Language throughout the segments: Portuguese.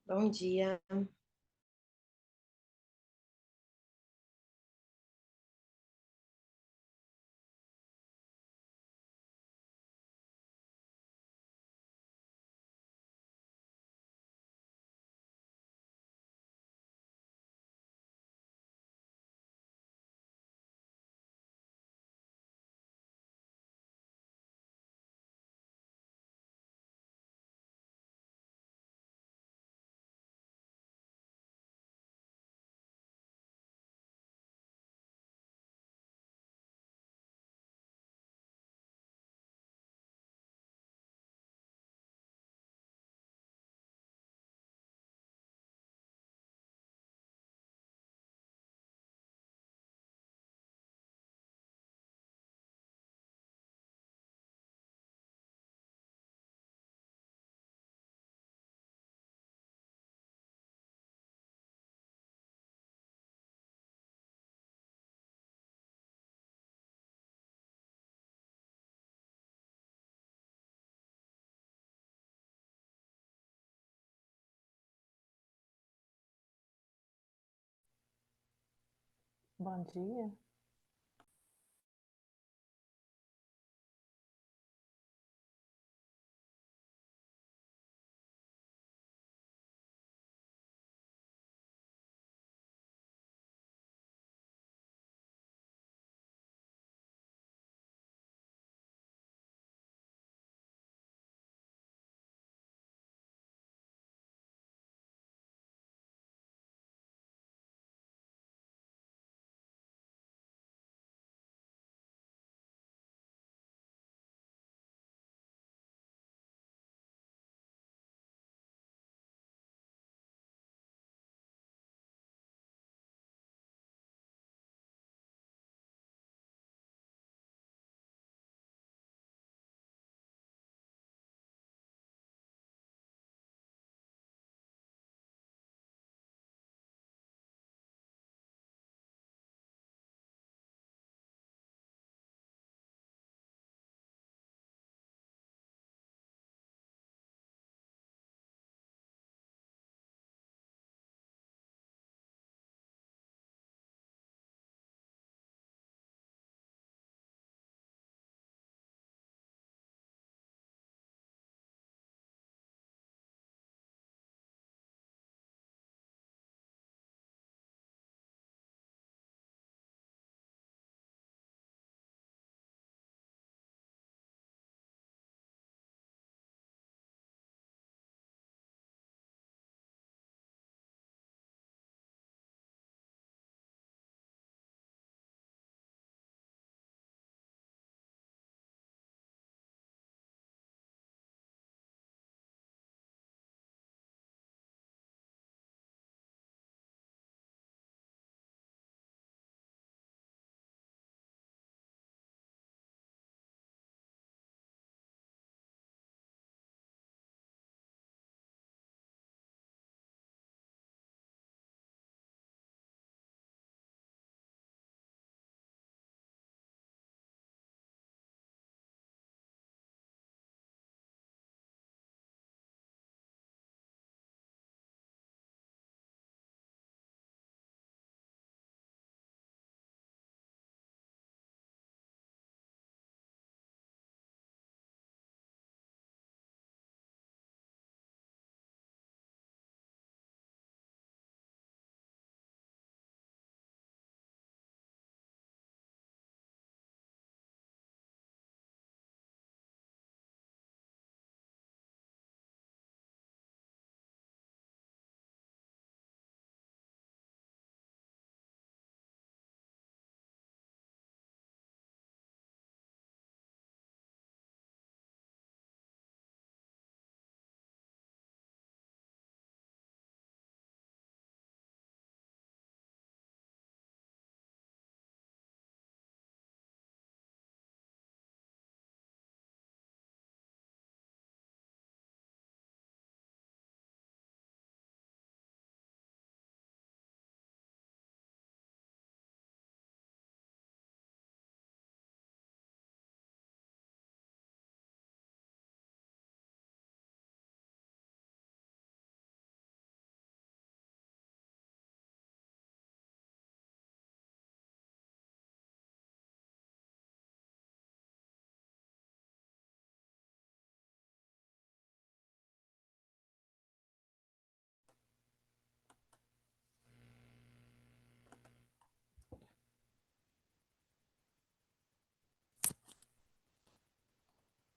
Bom dia. Bom dia.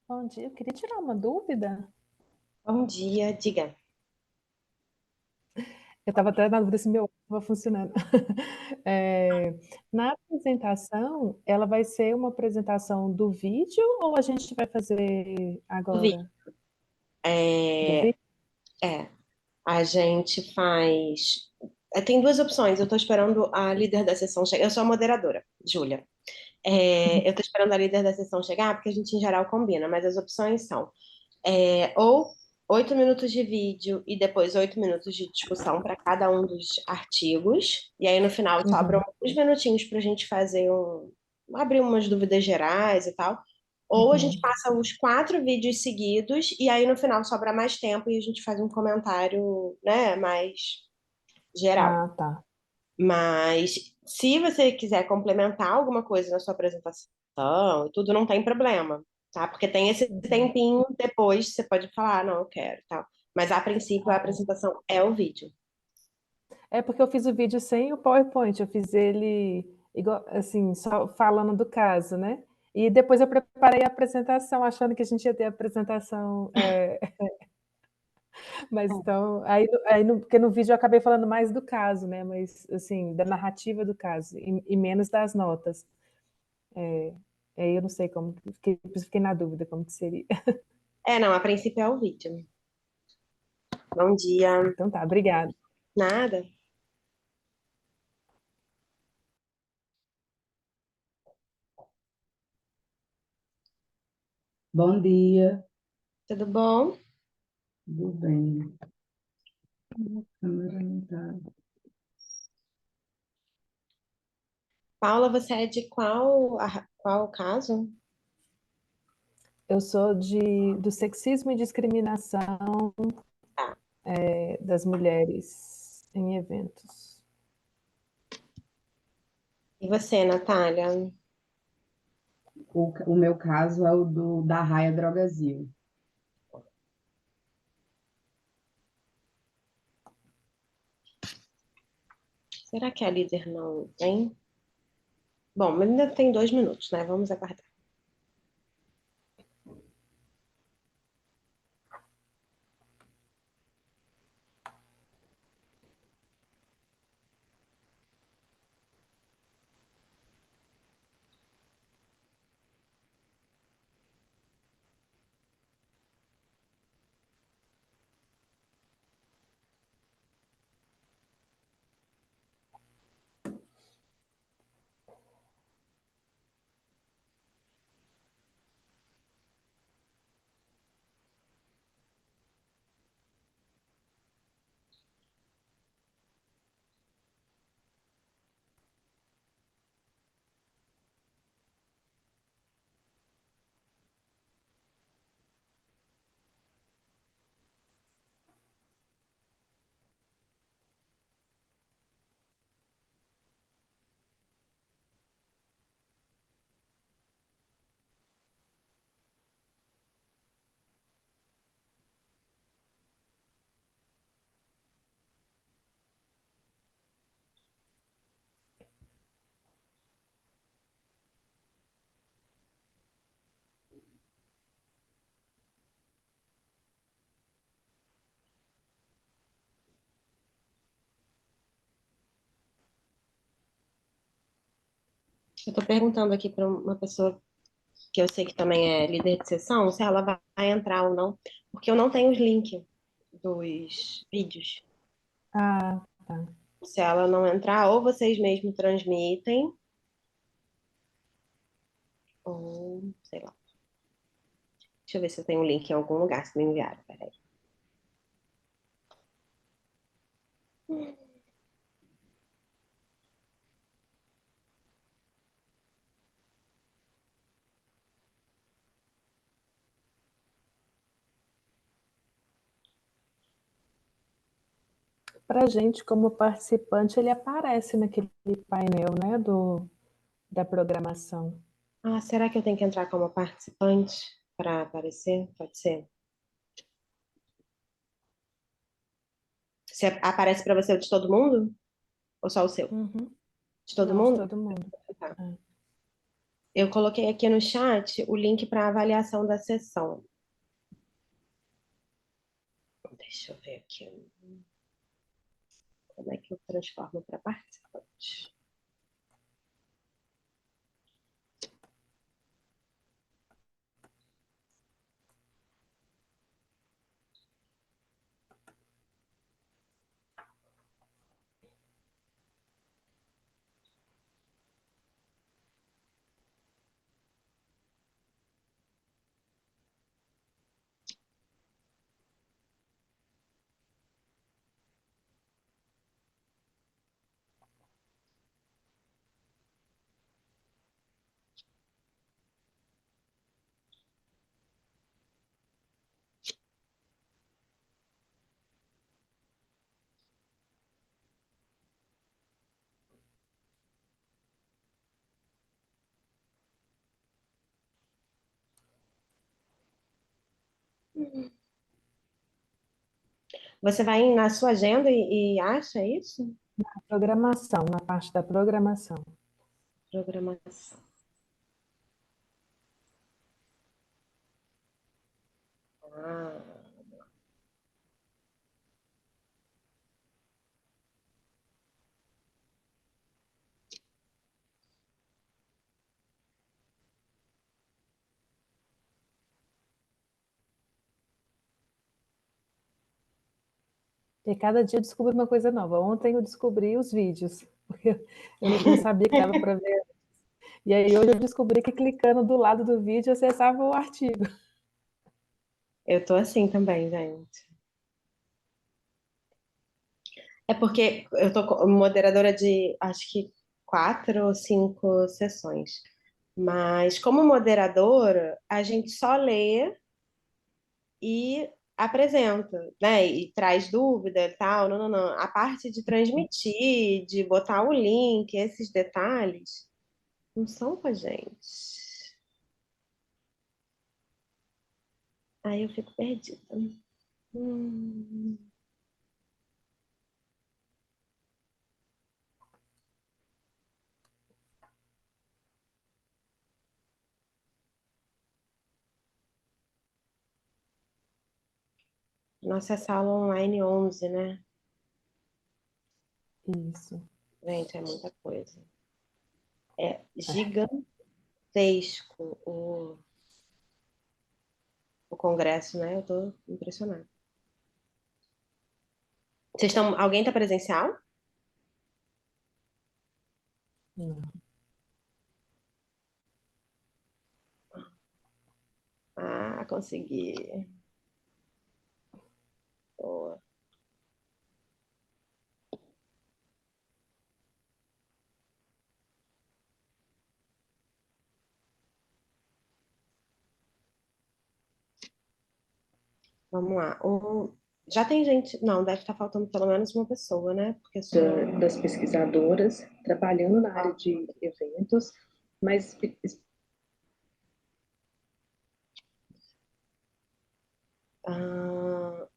Bom dia, eu queria tirar uma dúvida. Bom dia, diga. Eu estava até na dúvida se meu estava funcionando. Na apresentação, ela vai ser uma apresentação do vídeo ou a gente vai fazer Vi. agora do É, vídeo? é, a gente faz. Tem duas opções. Eu estou esperando a líder da sessão chegar. Eu sou a moderadora, Júlia. Eu estou esperando a líder da sessão chegar, porque a gente em geral combina, mas as opções são ou 8 minutos de vídeo e depois 8 minutos de discussão para cada um dos artigos. E aí no final sobram Uhum, uns minutinhos para a gente abrir umas dúvidas gerais e tal. Ou a gente uhum. passa os 4 vídeos seguidos e aí no final sobra mais tempo e a gente faz um comentário, né, mais geral. Ah, tá. Mas se você quiser complementar alguma coisa na sua apresentação e tudo, não tem problema, tá? Porque tem esse Uhum. tempinho depois, você pode falar, não, eu quero, tal. Mas a princípio a apresentação é o vídeo. É porque eu fiz o vídeo sem o PowerPoint, eu fiz ele igual, assim, só falando do caso, né? E depois eu preparei a apresentação, achando que a gente ia ter a apresentação, mas então, porque no vídeo eu acabei falando mais do caso, né? Mas assim, da narrativa do caso e menos das notas. É, aí eu não sei como, fiquei na dúvida como que seria. Não, a princípio é o vídeo. Bom dia. Então tá, obrigada. Nada? Bom dia, Tudo bom? tudo bem? A câmera não tá. Paula, você é de qual caso? Eu sou do sexismo e discriminação Tá. das mulheres em eventos. E você, Natália? O meu caso é o da Raia Drogazil. Será que a líder não tem? Bom, mas ainda tem 2 minutos, né? Vamos aguardar. Eu estou perguntando aqui para uma pessoa que eu sei que também é líder de sessão, se ela vai entrar ou não, porque eu não tenho os links dos vídeos. Ah, tá. Se ela não entrar, ou vocês mesmos transmitem, ou sei lá. Deixa eu ver se eu tenho um link em algum lugar, se me enviaram. Peraí. Para a gente, como participante, ele aparece naquele painel, né, da programação. Ah, será que eu tenho que entrar como participante para aparecer? Pode ser. Se aparece para você o de todo mundo? Ou só o seu? Uhum. De todo Não, de mundo? todo mundo. Tá. É. Eu coloquei aqui no chat o link para avaliação da sessão. Deixa eu ver aqui. Como é que eu transformo para participantes? Você vai na sua agenda e acha isso? Programação, na parte da programação. Programação. Ah, E cada dia eu descubro uma coisa nova. Ontem eu descobri os vídeos, porque eu não sabia que dava para ver. E aí hoje eu descobri que clicando do lado do vídeo eu acessava o artigo. eu tô assim também, gente. É porque eu tô moderadora de, acho que 4 ou 5 sessões. Mas como moderadora, a gente só lê e apresenta, né? E traz dúvida e tal. Não, não, não. A parte de transmitir, de botar o link, esses detalhes, não são com a gente. Aí eu fico perdida. Hum. Nossa sala online 11, né? Isso. Gente, é muita coisa. É É. gigantesco o congresso, né? Eu tô impressionada. Vocês estão. Alguém tá presencial? Não. Ah, consegui. Boa. Vamos lá. Já tem gente. Não, deve estar faltando pelo menos uma pessoa, né? Porque só. Das pesquisadoras trabalhando na área de eventos, mas ah,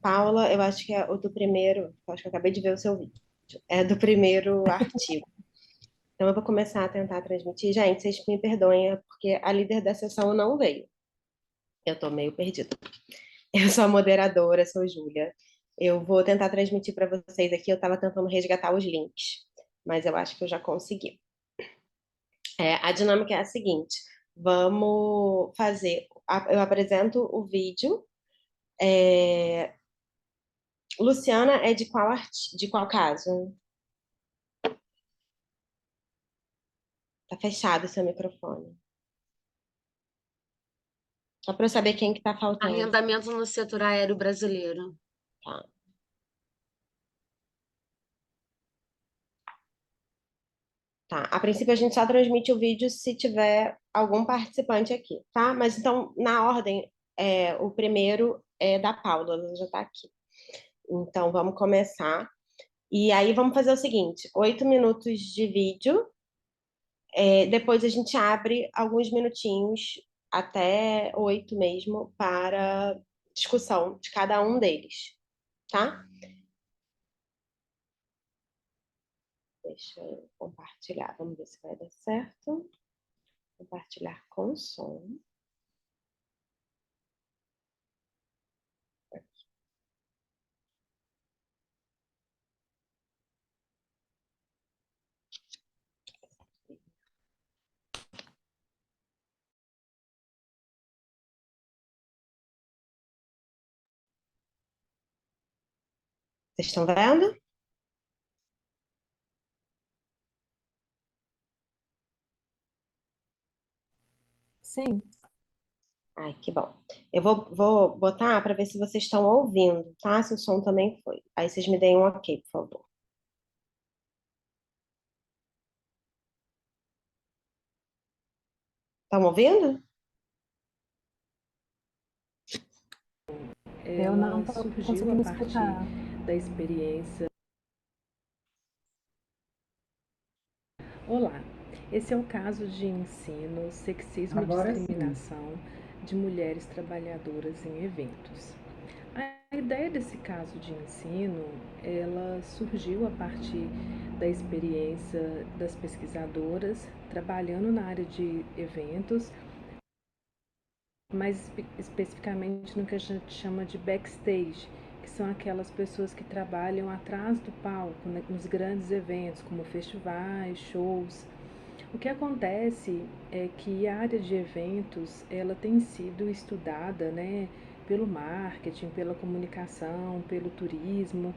Paula, eu acho que é o do primeiro, eu acho que eu acabei de ver o seu vídeo. É do primeiro artigo. Então eu vou começar a tentar transmitir. Gente, vocês me perdoem, é porque a líder da sessão não veio. Eu tô meio perdida. Eu sou a moderadora, sou Júlia. Eu vou tentar transmitir para vocês aqui. Eu estava tentando resgatar os links, mas eu acho que eu já consegui. A dinâmica é a seguinte: vamos fazer. Eu apresento o vídeo. É, Luciana é de qual caso? Tá fechado o seu microfone. Só para eu saber quem que tá faltando. Arrendamento no setor aéreo brasileiro. Tá. Tá. A princípio a gente só transmite o vídeo se tiver algum participante aqui, tá? Mas então, na ordem, o primeiro é da Paula, ela já tá aqui. Então, vamos começar. E aí vamos fazer o seguinte: 8 minutos de vídeo. Depois a gente abre alguns minutinhos, até 8 mesmo, para discussão de cada um deles, tá? Deixa eu compartilhar, vamos ver se vai dar certo. Compartilhar com som. Vocês estão vendo? Sim, Ai, que bom. Eu vou botar para ver se vocês estão ouvindo, tá? Se o som também foi. Aí vocês me deem um ok, por favor. Estão ouvindo? eu não Ela estou surgiu a conseguindo partir escutar. da experiência. Olá, esse é o caso de ensino, sexismo e Agora sim. discriminação de mulheres trabalhadoras em eventos. A ideia desse caso de ensino, ela surgiu a partir da experiência das pesquisadoras trabalhando na área de eventos, mais especificamente no que a gente chama de backstage, que são aquelas pessoas que trabalham atrás do palco, né, nos grandes eventos, como festivais, shows. O que acontece é que a área de eventos, ela tem sido estudada, né, pelo marketing, pela comunicação, pelo turismo,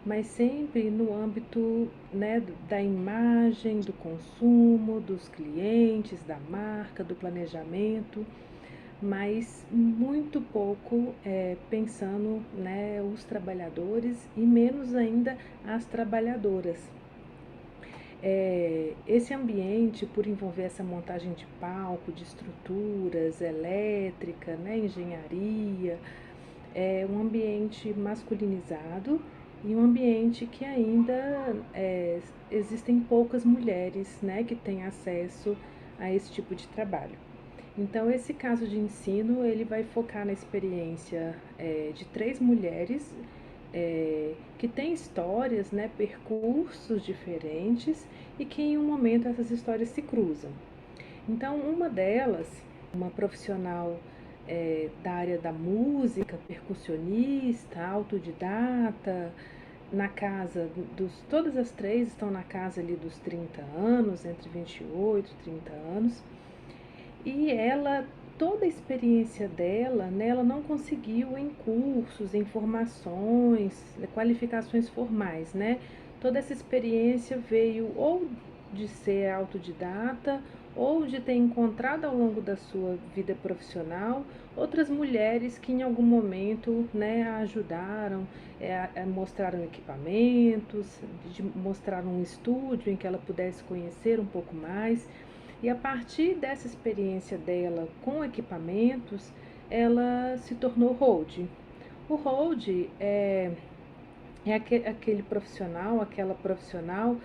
mas sempre no âmbito, né, da imagem, do consumo, dos clientes, da marca, do planejamento, mas muito pouco pensando, né, os trabalhadores e menos ainda as trabalhadoras. Esse ambiente, por envolver essa montagem de palco, de estruturas, elétrica, né, engenharia, é um ambiente masculinizado e um ambiente que ainda existem poucas mulheres, né, que têm acesso a esse tipo de trabalho. Então, esse caso de ensino, ele vai focar na experiência de 3 mulheres que têm histórias, né, percursos diferentes e que em um momento essas histórias se cruzam. Então, uma delas, uma profissional da área da música, percussionista, autodidata, na casa dos. Todas as 3 estão na casa ali dos 30 anos, entre 28 e 30 anos. E ela, toda a experiência dela, né, ela não conseguiu em cursos, em formações, qualificações formais, né? Toda essa experiência veio ou de ser autodidata ou de ter encontrado ao longo da sua vida profissional outras mulheres que em algum momento, né, a ajudaram, mostraram equipamentos, mostraram um estúdio em que ela pudesse conhecer um pouco mais. E a partir dessa experiência dela com equipamentos, ela se tornou hold. O hold é aquele profissional, aquela profissional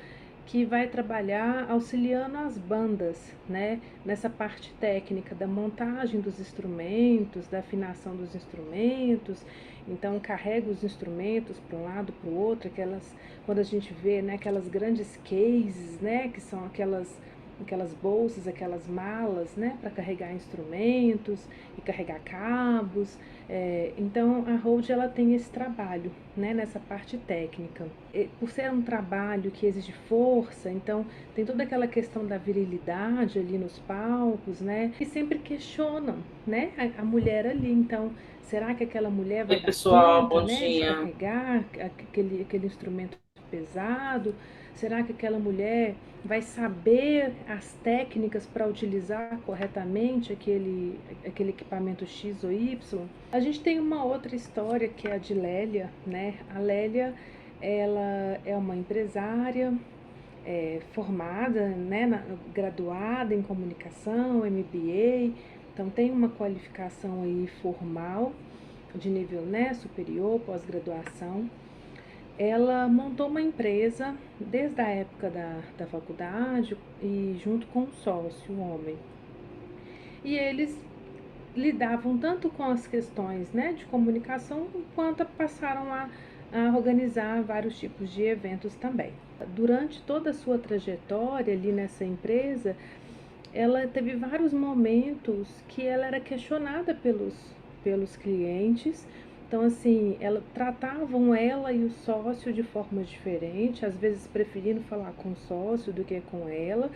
que vai trabalhar auxiliando as bandas, né? Nessa parte técnica da montagem dos instrumentos, da afinação dos instrumentos. Então carrega os instrumentos para um lado, para o outro, quando a gente vê, né, aquelas grandes cases, né, que são aquelas bolsas, aquelas malas, né, para carregar instrumentos e carregar cabos. Então a hold ela tem esse trabalho, né, nessa parte técnica. Por ser um trabalho que exige força, então tem toda aquela questão da virilidade ali nos palcos, né, e sempre questionam, né, a mulher ali. Então, será que aquela mulher vai Oi, dar pessoal, conta, bom né, de dia. carregar aquele instrumento pesado? Será que aquela mulher vai saber as técnicas para utilizar corretamente aquele equipamento X ou Y? A gente tem uma outra história que é a de Lélia, né? A Lélia, ela é uma empresária formada, né, graduada em comunicação, MBA, então tem uma qualificação aí formal de nível, né, superior, pós-graduação. Ela montou uma empresa desde a época da faculdade e junto com um sócio, um homem. E eles lidavam tanto com as questões, né, de comunicação, quanto passaram a organizar vários tipos de eventos também. Durante toda a sua trajetória ali nessa empresa, ela teve vários momentos que ela era questionada pelos clientes. Então, assim, tratavam ela e o sócio de forma diferente, às vezes preferindo falar com o sócio do que com ela,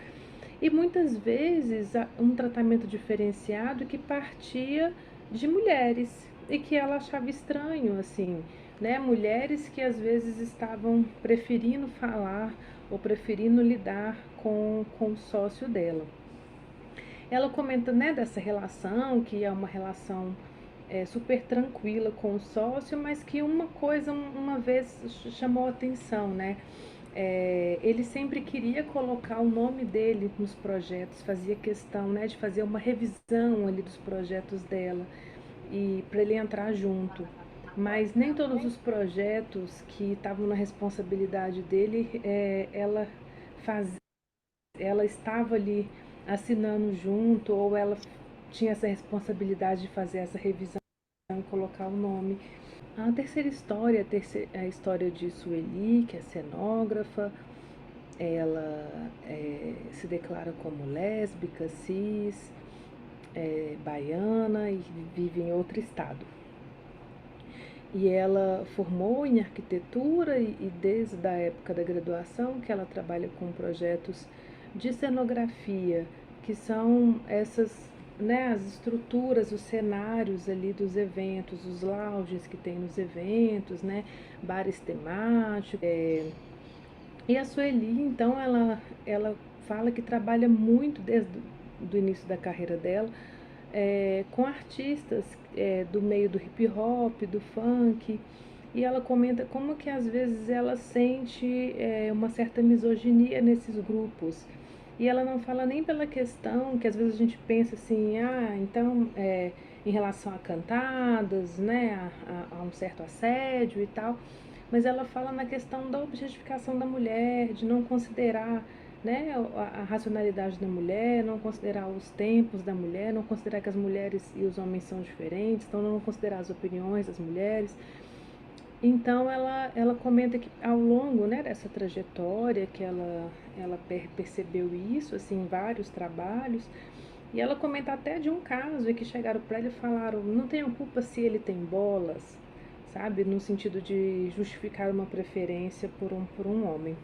e muitas vezes um tratamento diferenciado que partia de mulheres e que ela achava estranho, assim, né? Mulheres que às vezes estavam preferindo falar ou preferindo lidar com o sócio dela. Ela comenta, né, dessa relação, que é uma relação super tranquila com o sócio, mas que uma coisa uma vez chamou a atenção, né? Ele sempre queria colocar o nome dele nos projetos, fazia questão, né, de fazer uma revisão ali dos projetos dela e para ele entrar junto. Mas nem todos os projetos que estavam na responsabilidade dele, ela estava ali assinando junto, ou ela tinha essa responsabilidade de fazer essa revisão e colocar o nome. A terceira história é a história de Sueli, que é cenógrafa. Ela se declara como lésbica, cis, baiana e vive em outro estado. E ela formou em arquitetura e desde a época da graduação que ela trabalha com projetos de cenografia, que são essas, né, as estruturas, os cenários ali dos eventos, os lounges que tem nos eventos, né, bares temáticos. E a Sueli, então, ela fala que trabalha muito desde o início da carreira dela com artistas do meio do hip hop, do funk, e ela comenta como que às vezes ela sente uma certa misoginia nesses grupos. E ela não fala nem pela questão que às vezes a gente pensa assim, então em relação a cantadas, né, a um certo assédio e tal, mas ela fala na questão da objetificação da mulher, de não considerar, né, a racionalidade da mulher, não considerar os tempos da mulher, não considerar que as mulheres e os homens são diferentes, então não considerar as opiniões das mulheres. Então ela comenta que ao longo, né, dessa trajetória que ela percebeu isso assim, em vários trabalhos, e ela comenta até de um caso em que chegaram para ele e falaram: não tenho culpa se ele tem bolas, sabe? No sentido de justificar uma preferência por um homem.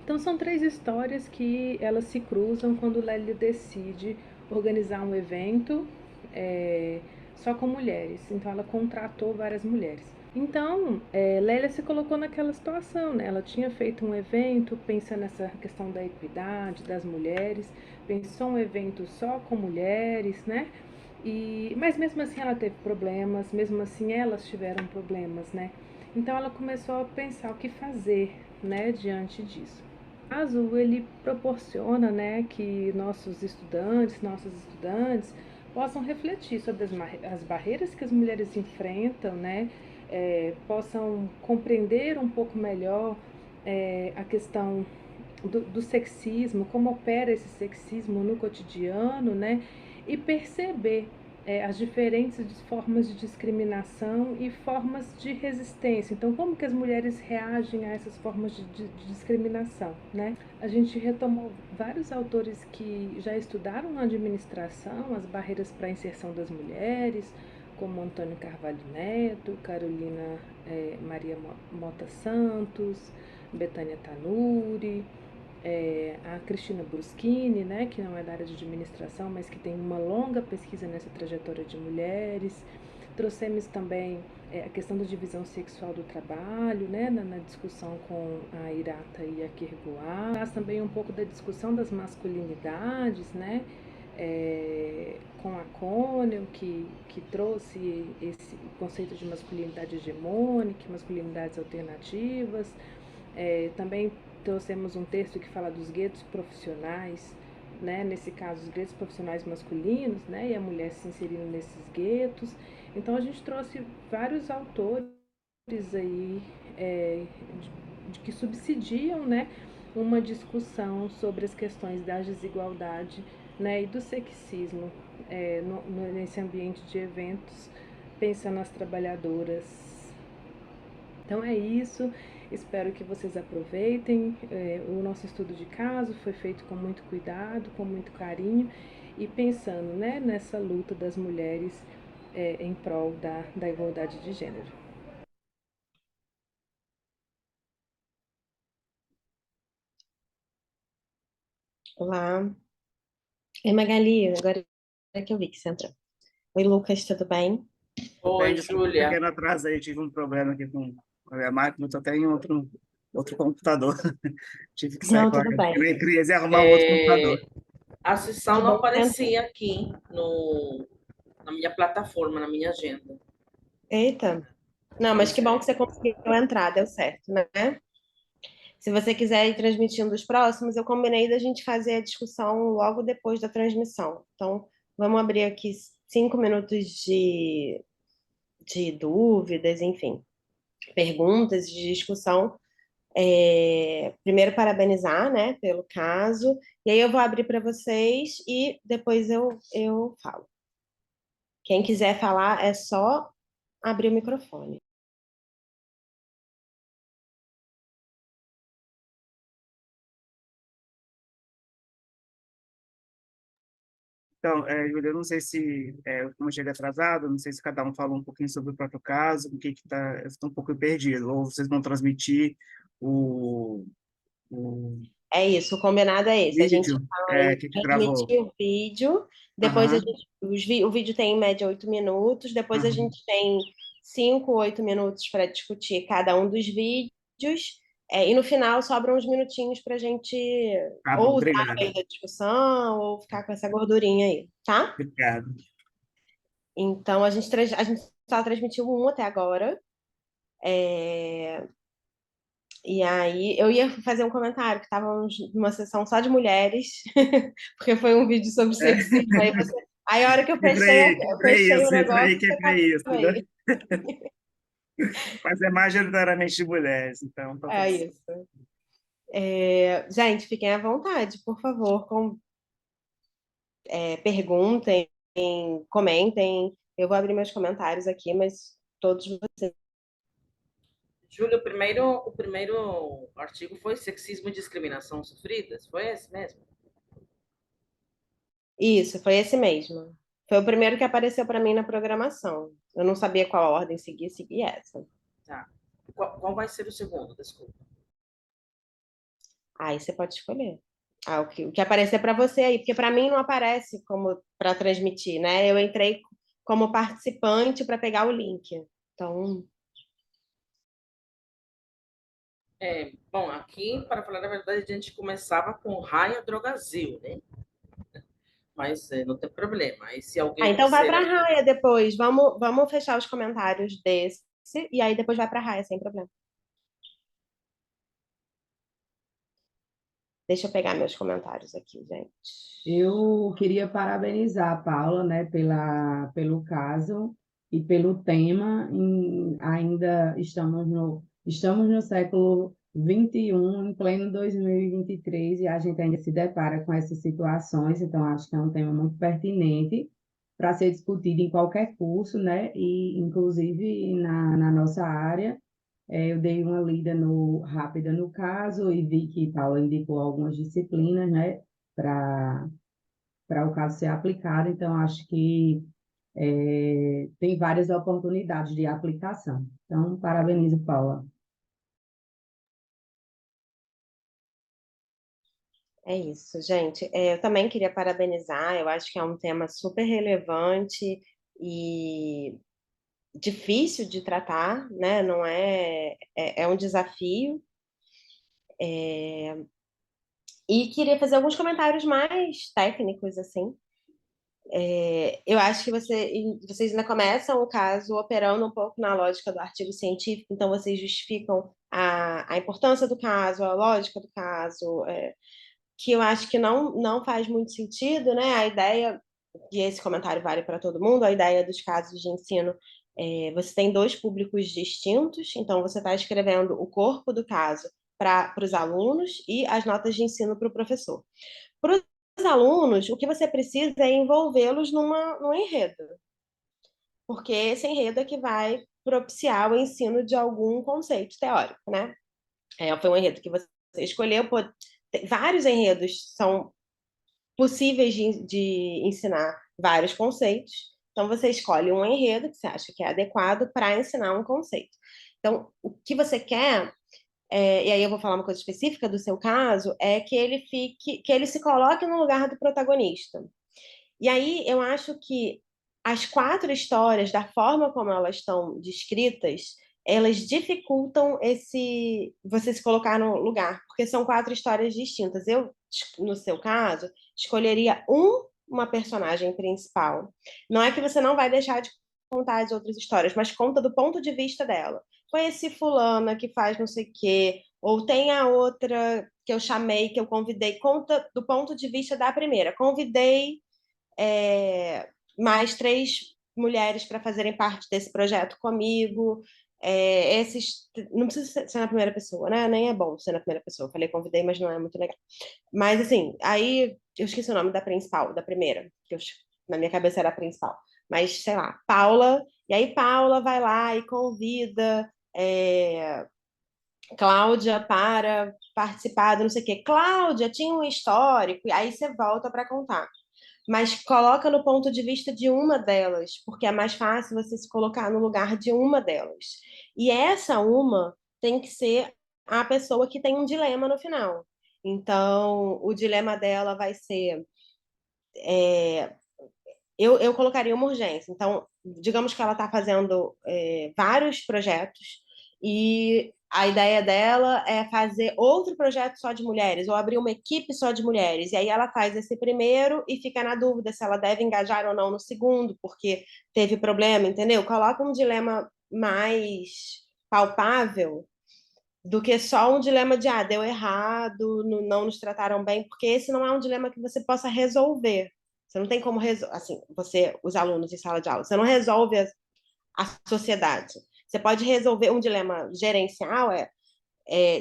Então são três histórias que elas se cruzam quando Lélia decide organizar um evento só com mulheres. Então ela contratou várias mulheres. Então, Lélia se colocou naquela situação, né? Ela tinha feito um evento pensando nessa questão da equidade das mulheres, pensou um evento só com mulheres, né? Mas mesmo assim ela teve problemas, mesmo assim elas tiveram problemas, né? Então ela começou a pensar o que fazer, né, diante disso. O caso ele proporciona, né, que nossos estudantes, nossas estudantes possam refletir sobre as barreiras que as mulheres enfrentam, né, possam compreender um pouco melhor a questão do sexismo, como opera esse sexismo no cotidiano, né, e perceber as diferentes formas de discriminação e formas de resistência. Então, como que as mulheres reagem a essas formas de discriminação, né? A gente retomou vários autores que já estudaram na administração as barreiras para a inserção das mulheres, como Antônio Carvalho Neto, Carolina Maria Mota Santos, Betânia Tanuri, a Cristina Bruschini, né, que não é da área de administração, mas que tem uma longa pesquisa nessa trajetória de mulheres. Trouxemos também a questão da divisão sexual do trabalho, né, na discussão com a Irata e a Kirguá. Traz também um pouco da discussão das masculinidades, né, com a Connell, que trouxe esse conceito de masculinidade hegemônica, masculinidades alternativas. Também trouxemos um texto que fala dos guetos profissionais, né? Nesse caso, os guetos profissionais masculinos, né? E a mulher se inserindo nesses guetos. Então, a gente trouxe vários autores aí que subsidiam, né, uma discussão sobre as questões da desigualdade, né, e do sexismo nesse ambiente de eventos, pensando nas trabalhadoras. Então é isso. Espero que vocês aproveitem. O nosso estudo de caso foi feito com muito cuidado, com muito carinho e pensando, né, nessa luta das mulheres em prol da igualdade de gênero. Olá. Oi, Magali, agora é que eu vi que você entrou. Oi, Lucas, tudo bem? Bem, Oi, desculpa o pequeno Júlia. atraso aí, tive um problema aqui com a minha máquina, estou até em outro computador. Tive que sair Não, tudo correndo aqui na bem. empresa e arrumar um outro computador. É, a sessão Que não bom que você entrou. aparecia aqui na minha plataforma, na minha agenda. Eita. Não, mas Pois que bom é. que você conseguiu entrar, deu certo, né? Se você quiser ir transmitindo os próximos, eu combinei da gente fazer a discussão logo depois da transmissão. Então, vamos abrir aqui 5 minutos de dúvidas, enfim, perguntas, de discussão. Primeiro, parabenizar, né, pelo caso, e aí eu vou abrir para vocês e depois eu falo. Quem quiser falar, é só abrir o microfone. Então, Júlia, eu não sei se, como eu cheguei atrasado, não sei se cada um falou um pouquinho sobre o próprio caso, o que que tá, eu estou um pouco perdido, ou vocês vão transmitir o É isso, o combinado é esse. A gente vídeo, vai que gravou. transmitir o vídeo, depois Aham, o vídeo tem em média 8 minutos, depois a aham. gente tem 5 ou 8 minutos para discutir cada um dos vídeos, e no final sobram uns minutinhos para a gente Tá bom, ou usar no obrigado. meio da discussão ou ficar com essa gordurinha aí, tá? Obrigado. Então a gente só transmitiu um até agora. É, E aí, eu ia fazer um comentário que estávamos numa sessão só de mulheres, porque foi um vídeo sobre É, sexismo. Aí a hora que que eu pra fechei o isso, negócio, que você pra acabou isso, né? aí. Mas é majoritariamente de mulheres, então tá tudo É certo. isso. Gente, fiquem à vontade, por favor, perguntem, comentem. Eu vou abrir meus comentários aqui, mas todos vocês. Júlia, o primeiro artigo foi sexismo e discriminação sofridas? Foi esse mesmo? Isso, foi esse mesmo. Foi o primeiro que apareceu para mim na programação. Eu não sabia qual ordem seguir, segui essa. Tá. Qual vai ser o segundo? Desculpa. Aí você pode escolher. O que aparecer para você aí, porque para mim não aparece como para transmitir, né? Eu entrei como participante para pegar o link. Então, Bom, aqui, para falar a verdade, a gente começava com Raia Drogazil, né? Mas não tem problema. Aí, se alguém então vai quiser para a aqui. Raia depois. Vamos fechar os comentários desse e aí depois vai para a Raia, sem problema. Deixa eu pegar meus comentários aqui, gente. Eu queria parabenizar a Paula, né, pelo caso e pelo tema. Ainda estamos no século XXI, em pleno 2023, e a gente ainda se depara com essas situações, então acho que é um tema muito pertinente para ser discutido em qualquer curso, né, e inclusive na nossa área. Eu dei uma lida rápida no caso e vi que Paula indicou algumas disciplinas, né, para o caso ser aplicado, então acho que tem várias oportunidades de aplicação. Então, parabenizo, Paula. É isso, gente. Eu também queria parabenizar. Eu acho que é um tema super relevante e difícil de tratar, né? Não é um desafio. E queria fazer alguns comentários mais técnicos, assim. Eu acho que vocês ainda começam o caso operando um pouco na lógica do artigo científico, então vocês justificam a importância do caso, a lógica do caso, que eu acho que não faz muito sentido, né? A ideia, e esse comentário vale para todo mundo, a ideia dos casos de ensino, você tem dois públicos distintos, então você está escrevendo o corpo do caso para os alunos e as notas de ensino para o professor. Para os alunos, o que você precisa é envolvê-los num enredo, porque esse enredo é que vai propiciar o ensino de algum conceito teórico, né? Foi um enredo que você escolheu. Pô, vários enredos são possíveis de ensinar vários conceitos. Então, você escolhe um enredo que você acha que é adequado para ensinar um conceito. Então, o que você quer, e aí eu vou falar uma coisa específica do seu caso, é que ele se coloque no lugar do protagonista. E aí eu acho que as 4 histórias, da forma como elas estão descritas, elas dificultam você se colocar no lugar, porque são 4 histórias distintas. Eu, no seu caso, escolheria uma personagem principal. Não é que você não vai deixar de contar as outras histórias, mas conta do ponto de vista dela. Conheci fulana que faz não sei o quê, ou tem a outra que eu chamei, que eu convidei, conta do ponto de vista da primeira. Convidei mais 3 mulheres para fazerem parte desse projeto comigo. Não precisa ser na primeira pessoa, né? Nem é bom ser na primeira pessoa. Eu falei convidei, mas não é muito legal. Mas, assim, aí eu esqueci o nome da principal, da primeira, na minha cabeça era a principal. Mas, sei lá, Paula. E aí, Paula vai lá e convida Cláudia para participar do não sei o quê. Cláudia tinha um histórico, e aí você volta para contar, mas coloca no ponto de vista de uma delas, porque é mais fácil você se colocar no lugar de uma delas. E essa uma tem que ser a pessoa que tem um dilema no final. Então, o dilema dela vai ser. Eu colocaria uma urgência. Então, digamos que ela está fazendo vários projetos e a ideia dela é fazer outro projeto só de mulheres ou abrir uma equipe só de mulheres. E aí ela faz esse primeiro e fica na dúvida se ela deve engajar ou não no segundo, porque teve problema, entendeu? Coloca um dilema mais palpável do que só um dilema de deu errado, não nos trataram bem, porque esse não é um dilema que você possa resolver. Você não tem como resolver, assim, os alunos em sala de aula, você não resolve a sociedade. Você pode resolver um dilema gerencial,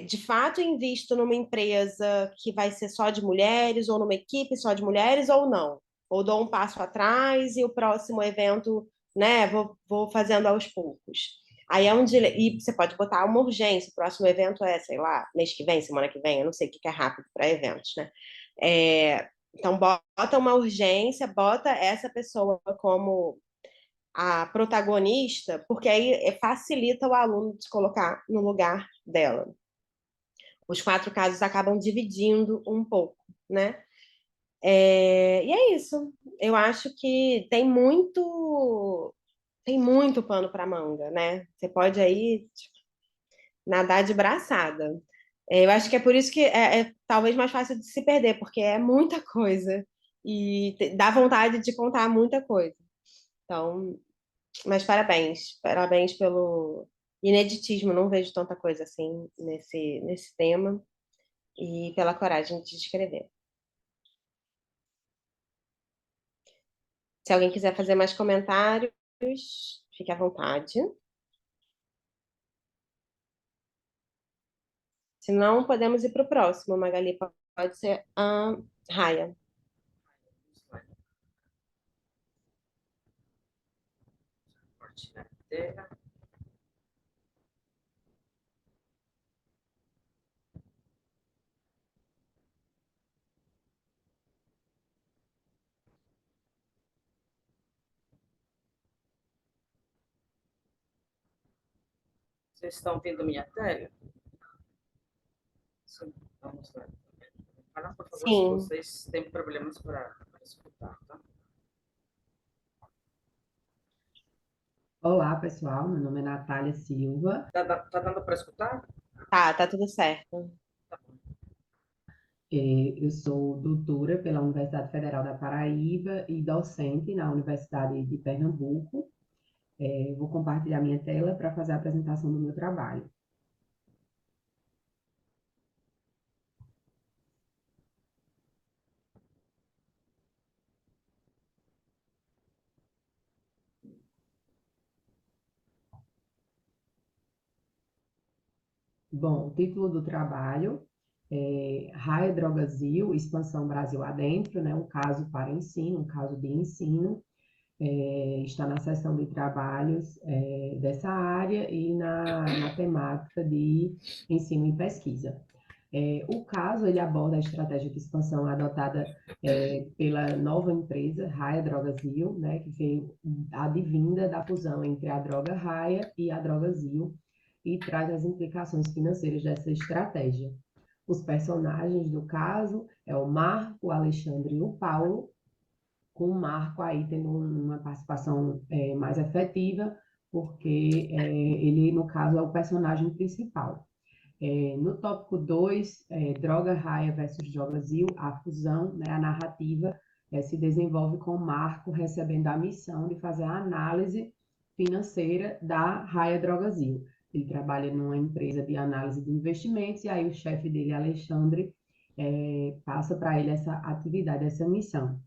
de fato invisto numa empresa que vai ser só de mulheres, ou numa equipe só de mulheres, ou não. Ou dou um passo atrás e o próximo evento, né, vou fazendo aos poucos. Aí é um dilema, e você pode botar uma urgência, o próximo evento sei lá, mês que vem, semana que vem, eu não sei o que é rápido para eventos, né? Então, bota uma urgência, bota essa pessoa como a protagonista, porque aí facilita o aluno se colocar no lugar dela. Os 4 casos acabam dividindo um pouco, né? E é isso. Eu acho que tem muito pano para manga, né? Você pode aí nadar de braçada. Eu acho que é por isso que é talvez mais fácil de se perder, porque é muita coisa e dá vontade de contar muita coisa. Então, mas parabéns, parabéns pelo ineditismo. Não vejo tanta coisa assim nesse tema e pela coragem de escrever. Se alguém quiser fazer mais comentários, fique à vontade. Se não, podemos ir para o próximo, Magali. Pode ser a Raya. Compartilhar a tela. Vocês estão vendo minha tela? Sim, vamos lá. Fala, por favor, se Sim. vocês têm problemas para escutar, tá? Olá, pessoal. Meu nome é Natália Silva. Tá dando para escutar? Tá tudo certo. Tá bom. Eu sou doutora pela Universidade Federal da Paraíba e docente na Universidade de Pernambuco. Vou compartilhar minha tela para fazer a apresentação do meu trabalho. Bom, o título do trabalho é Raia Drogazil, Expansão Brasil Adentro, né? Um caso para ensino, um caso de ensino. está na seção de trabalhos dessa área e na temática de ensino e pesquisa. O caso, ele aborda a estratégia de expansão adotada pela nova empresa, Raia Drogasil, né, que veio advinda da fusão entre a droga Raia e a Drogasil, e traz as implicações financeiras dessa estratégia. Os personagens do caso é o Marco, o Alexandre e o Paulo, com o Marco aí tendo uma participação mais efetiva, porque ele, no caso, é o personagem principal. No tópico 2, Droga Raia versus Drogazil, a fusão, né, a narrativa se desenvolve com o Marco recebendo a missão de fazer a análise financeira da Raia Drogazil. Ele trabalha numa empresa de análise de investimentos e aí o chefe dele, Alexandre, passa para ele essa atividade, essa missão.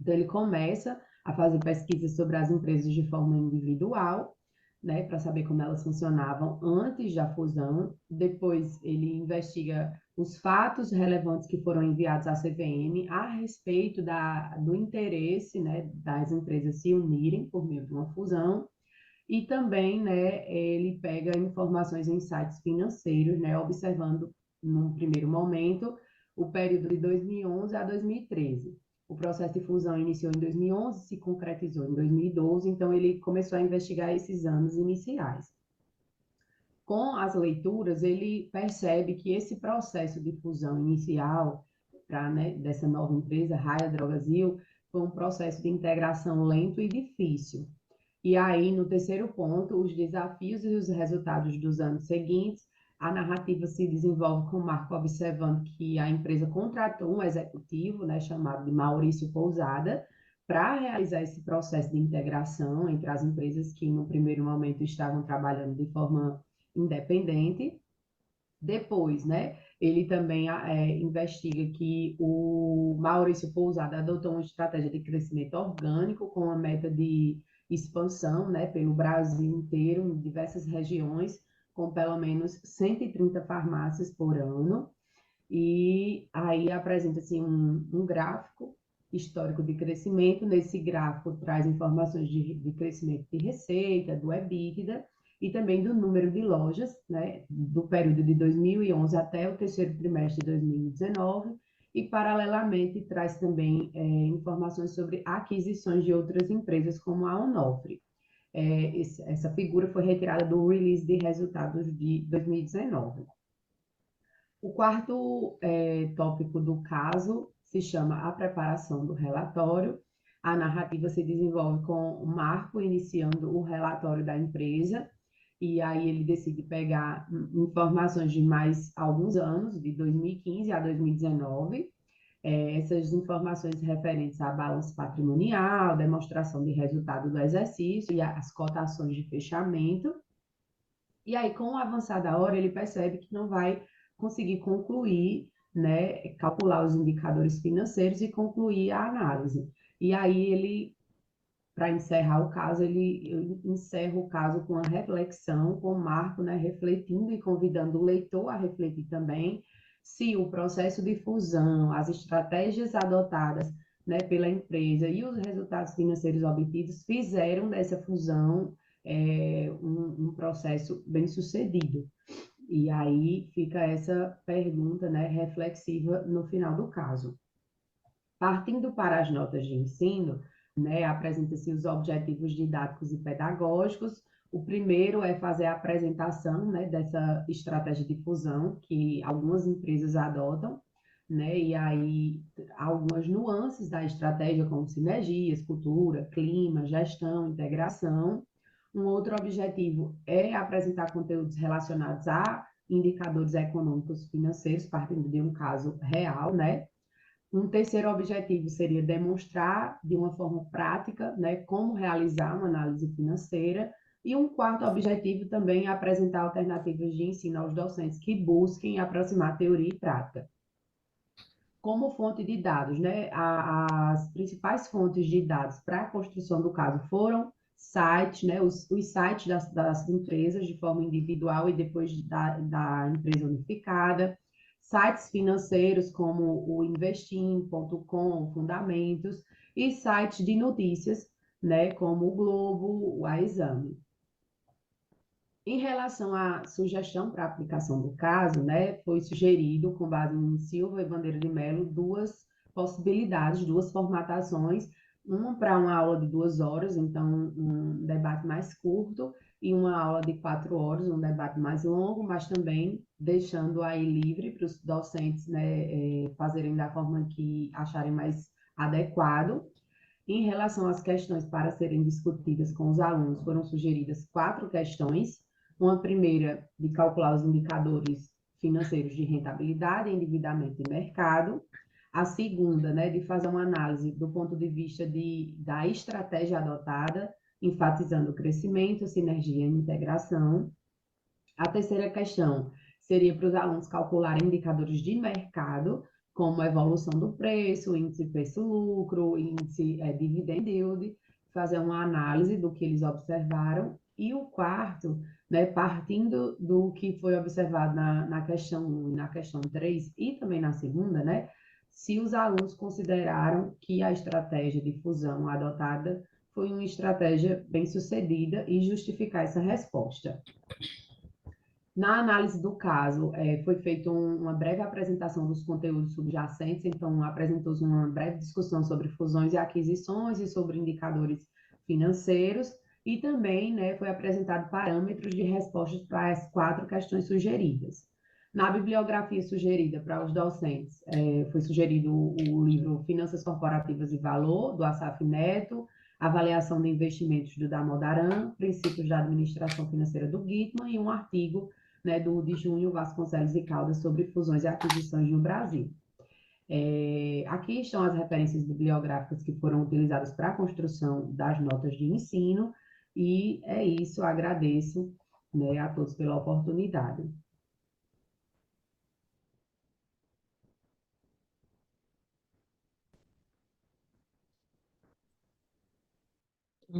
Então, ele começa a fazer pesquisas sobre as empresas de forma individual, né, para saber como elas funcionavam antes da fusão. Depois, ele investiga os fatos relevantes que foram enviados à CVM a respeito do interesse, né, das empresas se unirem por meio de uma fusão. E também, né, ele pega informações em sites financeiros, né, observando, num primeiro momento, o período de 2011 a 2013. O processo de fusão iniciou em 2011, se concretizou em 2012, então ele começou a investigar esses anos iniciais. Com as leituras, ele percebe que esse processo de fusão inicial dessa nova empresa, Raia Drogasil, foi um processo de integração lento e difícil. E aí, no terceiro ponto, os desafios e os resultados dos anos seguintes, a narrativa se desenvolve com o Marco observando que a empresa contratou um executivo, né, chamado de Maurício Pousada, para realizar esse processo de integração entre as empresas que, no primeiro momento, estavam trabalhando de forma independente. Depois, né, ele também investiga que o Maurício Pousada adotou uma estratégia de crescimento orgânico com a meta de expansão, né, pelo Brasil inteiro, em diversas regiões, com pelo menos 130 farmácias por ano. E aí apresenta-se um gráfico histórico de crescimento. Nesse gráfico traz informações de crescimento de receita, do EBITDA, e também do número de lojas, né, do período de 2011 até o terceiro trimestre de 2019, e, paralelamente, traz também informações sobre aquisições de outras empresas, como a Onofre. Essa figura foi retirada do release de resultados de 2019. O quarto tópico do caso se chama a preparação do relatório. A narrativa se desenvolve com o Marco iniciando o relatório da empresa, e aí ele decide pegar informações de mais alguns anos, de 2015 a 2019, essas informações referentes a balanço patrimonial, demonstração de resultado do exercício e as cotações de fechamento. E aí, com o avançar da hora, ele percebe que não vai conseguir concluir, né, calcular os indicadores financeiros e concluir a análise. E aí ele, para encerrar o caso, ele encerra o caso com a reflexão, com o Marco, né, refletindo e convidando o leitor a refletir também se o processo de fusão, as estratégias adotadas, né, pela empresa e os resultados financeiros obtidos fizeram dessa fusão um processo bem sucedido. E aí fica essa pergunta, né, reflexiva no final do caso. Partindo para as notas de ensino, né, apresenta-se os objetivos didáticos e pedagógicos. O primeiro é fazer a apresentação, né, dessa estratégia de fusão que algumas empresas adotam, né, e aí algumas nuances da estratégia, como sinergias, cultura, clima, gestão, integração. Um outro objetivo é apresentar conteúdos relacionados a indicadores econômicos financeiros, partindo de um caso real, né? Um terceiro objetivo seria demonstrar de uma forma prática, né, como realizar uma análise financeira. E um quarto objetivo também é apresentar alternativas de ensino aos docentes que busquem aproximar teoria e prática. Como fonte de dados, né, as principais fontes de dados para a construção do caso foram sites, né, os sites das empresas de forma individual e depois da empresa unificada, sites financeiros como o Investim.com, Fundamentos, e sites de notícias, né, como o Globo, a Exame. Em relação à sugestão para a aplicação do caso, né, foi sugerido, com base em Silva e Bandeira de Mello, duas possibilidades, duas formatações, uma para uma aula de 2 horas, então um debate mais curto, e uma aula de 4 horas, um debate mais longo, mas também deixando aí livre para os docentes, né, fazerem da forma que acharem mais adequado. Em relação às questões para serem discutidas com os alunos, foram sugeridas 4 questões. Uma primeira, de calcular os indicadores financeiros de rentabilidade, endividamento e mercado. A segunda, né, de fazer uma análise do ponto de vista da estratégia adotada, enfatizando o crescimento, sinergia e integração. A terceira questão seria para os alunos calcularem indicadores de mercado, como a evolução do preço, índice preço-lucro, índice dividend yield, fazer uma análise do que eles observaram. E o quarto, né, partindo do que foi observado na questão 1 e na questão 3, e também na segunda, né, se os alunos consideraram que a estratégia de fusão adotada foi uma estratégia bem-sucedida e justificar essa resposta. Na análise do caso, foi feita uma breve apresentação dos conteúdos subjacentes, então apresentou-se uma breve discussão sobre fusões e aquisições e sobre indicadores financeiros, e também, né, foi apresentado parâmetros de respostas para as 4 questões sugeridas. Na bibliografia sugerida para os docentes, foi sugerido o livro Finanças Corporativas e Valor, do Assaf Neto, Avaliação de Investimentos, do Damodaran, Princípios da Administração Financeira, do Gitman, e um artigo, né, de Júnior Vasconcelos e Caldas sobre fusões e aquisições no Brasil. Aqui estão as referências bibliográficas que foram utilizadas para a construção das notas de ensino, e é isso, agradeço, né, a todos pela oportunidade.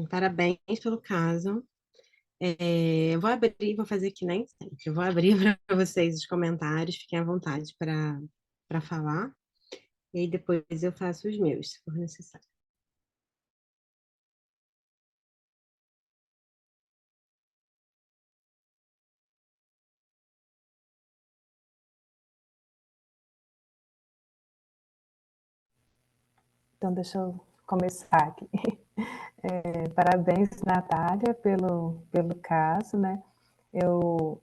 Parabéns pelo caso. Vou abrir, vou fazer que nem sempre. Eu vou abrir para vocês os comentários, fiquem à vontade para falar. E aí depois eu faço os meus, se for necessário. Então, deixa eu começar aqui. Parabéns, Natália, pelo caso, né? Eu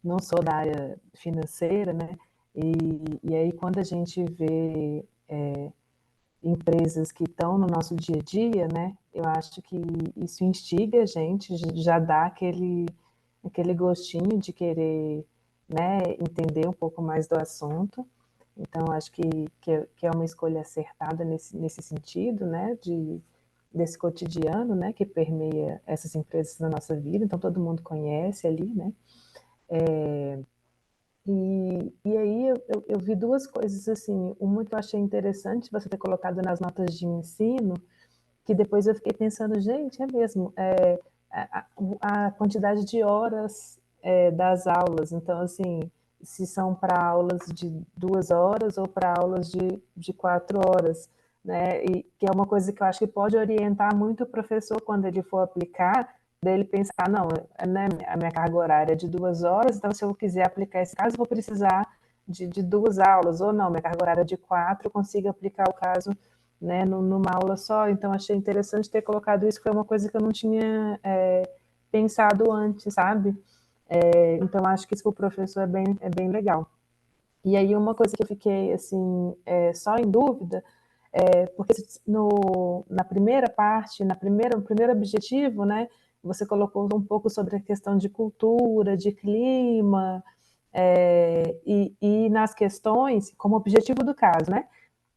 não sou da área financeira, né? E aí, quando a gente vê empresas que estão no nosso dia a dia, né? Eu acho que isso instiga a gente, já dá aquele gostinho de querer, né, entender um pouco mais do assunto. Então, acho que é uma escolha acertada nesse sentido, né, desse cotidiano, né, que permeia essas empresas na nossa vida. Então, todo mundo conhece ali, né. E aí eu vi duas coisas, assim, uma que eu achei interessante você ter colocado nas notas de ensino, que depois eu fiquei pensando, gente, é mesmo, a quantidade de horas das aulas, então, assim, se são para aulas de 2 horas ou para aulas de 4 horas, né, e que é uma coisa que eu acho que pode orientar muito o professor quando ele for aplicar, dele pensar, não, né, a minha carga horária é de 2 horas, então se eu quiser aplicar esse caso, eu vou precisar de 2 aulas, ou não, minha carga horária é de 4, eu consigo aplicar o caso, né, numa aula só. Então achei interessante ter colocado isso, que foi uma coisa que eu não tinha pensado antes, sabe? Então acho que isso para o professor é bem legal. E aí uma coisa que eu fiquei assim só em dúvida, porque na primeira parte, no primeiro objetivo, né, você colocou um pouco sobre a questão de cultura, de clima, e nas questões, como objetivo do caso, né?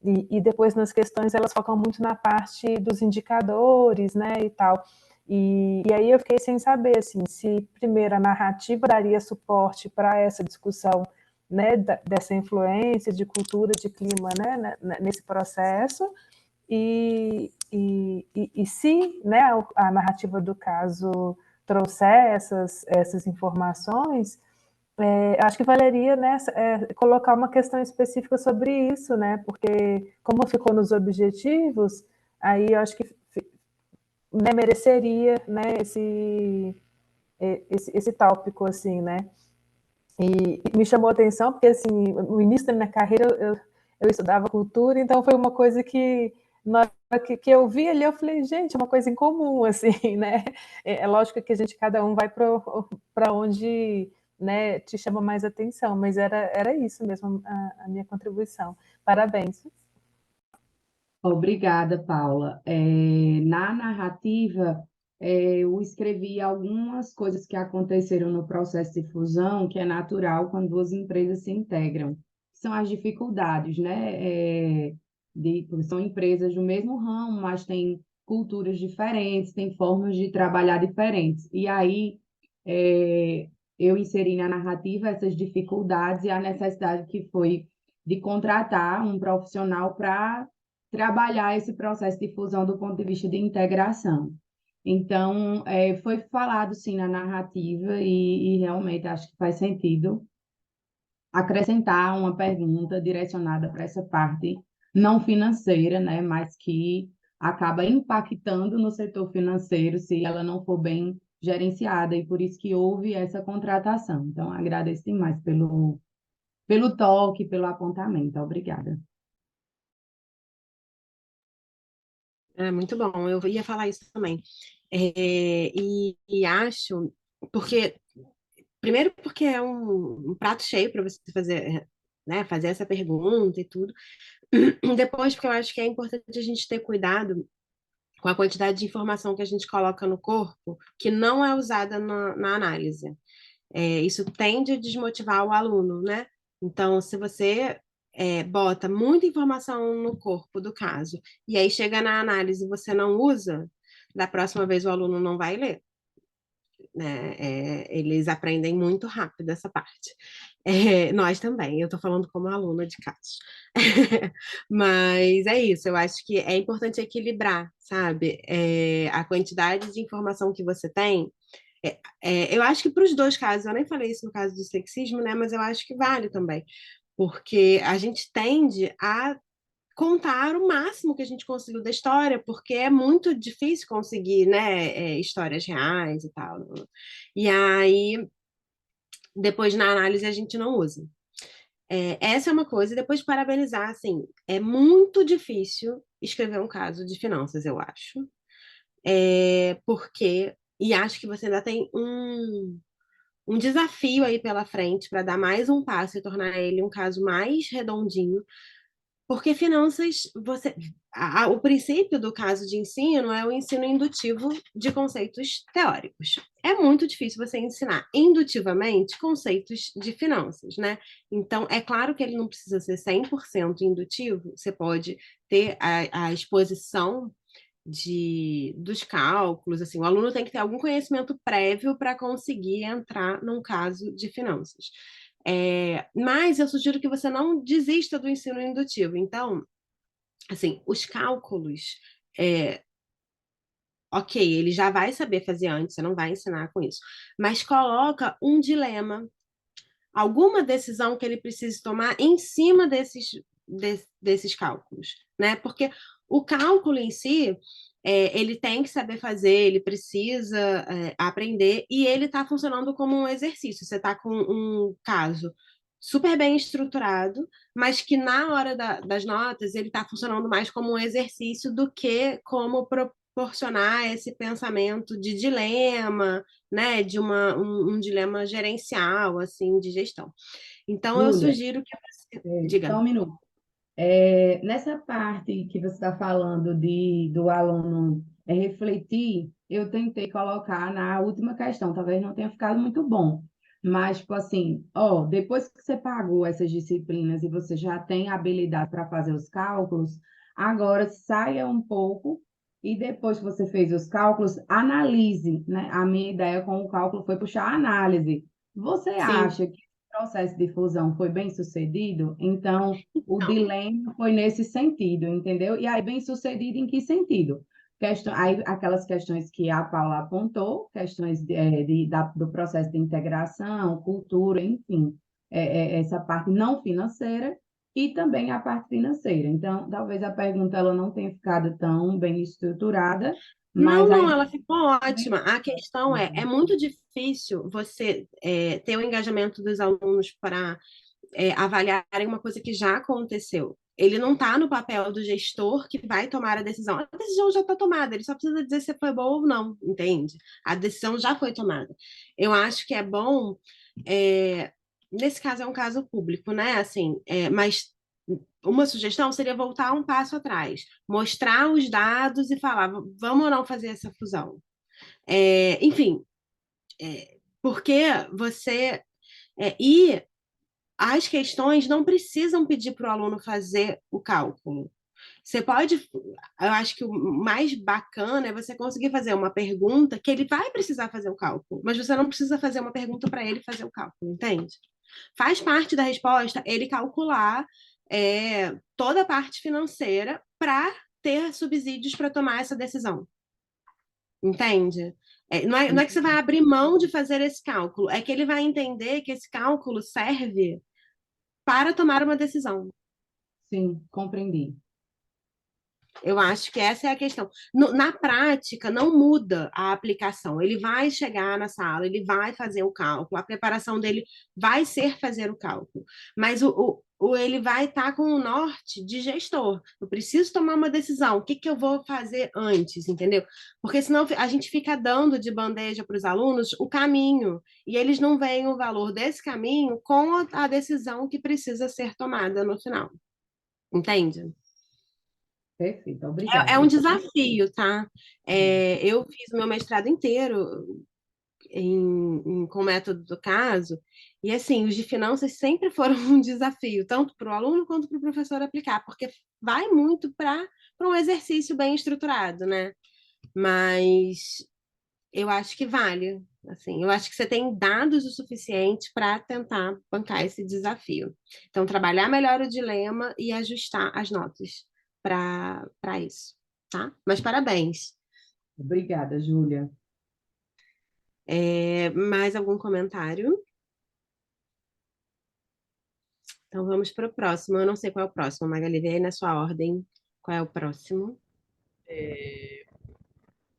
E depois nas questões elas focam muito na parte dos indicadores, né, e tal. E aí eu fiquei sem saber, assim, se primeiro a narrativa daria suporte para essa discussão, né, dessa influência de cultura, de clima, né, nesse processo, e se, né, a narrativa do caso trouxer essas informações, acho que valeria, né, colocar uma questão específica sobre isso, né, porque como ficou nos objetivos, aí eu acho que né, mereceria, né, esse tópico, assim, né? E me chamou a atenção porque, assim, no início da minha carreira eu estudava cultura, então foi uma coisa que, na hora que eu vi ali, eu falei, gente, é uma coisa em comum, assim, né? É lógico que cada um vai para onde, né, te chama mais atenção, mas era isso mesmo a minha contribuição. Parabéns. Obrigada, Paula. Na narrativa, eu escrevi algumas coisas que aconteceram no processo de fusão, que é natural quando duas empresas se integram. São as dificuldades, né? São empresas do mesmo ramo, mas têm culturas diferentes, têm formas de trabalhar diferentes. E aí, é, eu inseri na narrativa essas dificuldades e a necessidade que foi de contratar um profissional para trabalhar esse processo de fusão do ponto de vista de integração. Então, foi falado, sim, na narrativa e realmente acho que faz sentido acrescentar uma pergunta direcionada para essa parte não financeira, né, mas que acaba impactando no setor financeiro se ela não for bem gerenciada, e por isso que houve essa contratação. Então, agradeço demais pelo toque, pelo apontamento. Obrigada. É muito bom, eu ia falar isso também. E acho, porque, primeiro porque é um prato cheio para você fazer, né, fazer essa pergunta e tudo. Depois, porque eu acho que é importante a gente ter cuidado com a quantidade de informação que a gente coloca no corpo, que não é usada na análise. Isso tende a desmotivar o aluno, né? Então, se você bota muita informação no corpo do caso, e aí chega na análise e você não usa, da próxima vez o aluno não vai ler, né? Eles aprendem muito rápido essa parte. Nós também, eu estou falando como aluna de casos. Mas é isso, eu acho que é importante equilibrar, sabe? A quantidade de informação que você tem. Eu acho que para os dois casos, eu nem falei isso no caso do sexismo, né? Mas eu acho que vale também, porque a gente tende a contar o máximo que a gente conseguiu da história, porque é muito difícil conseguir, né, histórias reais e tal. E aí, depois na análise a gente não usa. Essa é uma coisa, e depois parabenizar, assim, é muito difícil escrever um caso de finanças, eu acho. Porque, e acho que você ainda tem um desafio aí pela frente para dar mais um passo e tornar ele um caso mais redondinho, porque finanças, o princípio do caso de ensino é o ensino indutivo de conceitos teóricos. É muito difícil você ensinar indutivamente conceitos de finanças, né? Então, é claro que ele não precisa ser 100% indutivo, você pode ter a exposição dos cálculos, assim, o aluno tem que ter algum conhecimento prévio para conseguir entrar num caso de finanças. Mas eu sugiro que você não desista do ensino indutivo. Então, assim, os cálculos, ok, ele já vai saber fazer antes, você não vai ensinar com isso, mas coloca um dilema, alguma decisão que ele precise tomar em cima desses cálculos, né? Porque o cálculo em si, ele tem que saber fazer, ele precisa aprender, e ele está funcionando como um exercício. Você está com um caso super bem estruturado, mas que na hora das notas ele está funcionando mais como um exercício do que como proporcionar esse pensamento de dilema, né, de um dilema gerencial, assim, de gestão. Então, eu Júlia, sugiro que você... Diga. só um minuto. Nessa parte que você está falando do aluno refletir, eu tentei colocar na última questão, talvez não tenha ficado muito bom, mas, tipo assim, ó, depois que você pagou essas disciplinas e você já tem habilidade para fazer os cálculos, agora saia um pouco e depois que você fez os cálculos, analise, né? A minha ideia com o cálculo foi puxar a análise. Você Sim. acha que o processo de fusão foi bem sucedido? Então, o Então, dilema foi nesse sentido, entendeu? E aí, bem sucedido em que sentido? Aí, aquelas questões que a Paula apontou, questões do processo de integração, cultura, enfim, essa parte não financeira e também a parte financeira. Então, talvez a pergunta ela não tenha ficado tão bem estruturada, Não, Mas não, aí ela ficou ótima. A questão é muito difícil você ter o engajamento dos alunos para avaliarem uma coisa que já aconteceu. Ele não está no papel do gestor que vai tomar a decisão. A decisão já está tomada, ele só precisa dizer se foi boa ou não, entende? A decisão já foi tomada. Eu acho que é bom, nesse caso é um caso público, né? Assim, mas uma sugestão seria voltar um passo atrás, mostrar os dados e falar, vamos ou não fazer essa fusão? Enfim, porque você. E as questões não precisam pedir para o aluno fazer o cálculo. Você pode, eu acho que o mais bacana é você conseguir fazer uma pergunta que ele vai precisar fazer o cálculo, mas você não precisa fazer uma pergunta para ele fazer o cálculo, entende? Faz parte da resposta ele calcular toda a parte financeira para ter subsídios para tomar essa decisão, entende? Não é que você vai abrir mão de fazer esse cálculo, é que ele vai entender que esse cálculo serve para tomar uma decisão. sim, compreendi. Eu acho que essa é a questão. Na prática, não muda a aplicação. Ele vai chegar na sala, ele vai fazer o cálculo, a preparação dele vai ser fazer o cálculo, mas ele vai estar com o norte de gestor. Eu preciso tomar uma decisão. O que que eu vou fazer antes, entendeu? Porque senão a gente fica dando de bandeja para os alunos o caminho, e eles não veem o valor desse caminho com a decisão que precisa ser tomada no final. Entende? Perfeito, É obrigada. um desafio, tá? Eu fiz o meu mestrado inteiro com o método do caso, e assim, os de finanças sempre foram um desafio, tanto para o aluno quanto para o professor aplicar, porque vai muito para um exercício bem estruturado, né? Mas eu acho que vale. Assim, eu acho que você tem dados o suficiente para tentar bancar esse desafio. Então, trabalhar melhor o dilema e ajustar as notas para isso, tá? Mas parabéns. Obrigada, Júlia. Mais algum comentário? Então, vamos para o próximo. Eu não sei qual é o próximo, Magali, vê aí na sua ordem qual é o próximo.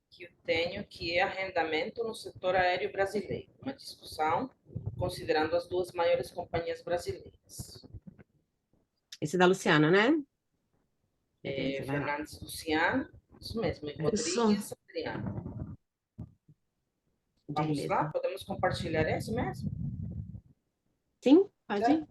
Que eu tenho, que é arrendamento no setor aéreo brasileiro. Uma discussão considerando as duas maiores companhias brasileiras. Esse é da Luciana, né? Beleza, vai lá. Fernandes Luciano, isso mesmo, e Isso. Rodrigues Adriano. Vamos lá? Beleza. Podemos compartilhar esse mesmo? Sim, pode ir.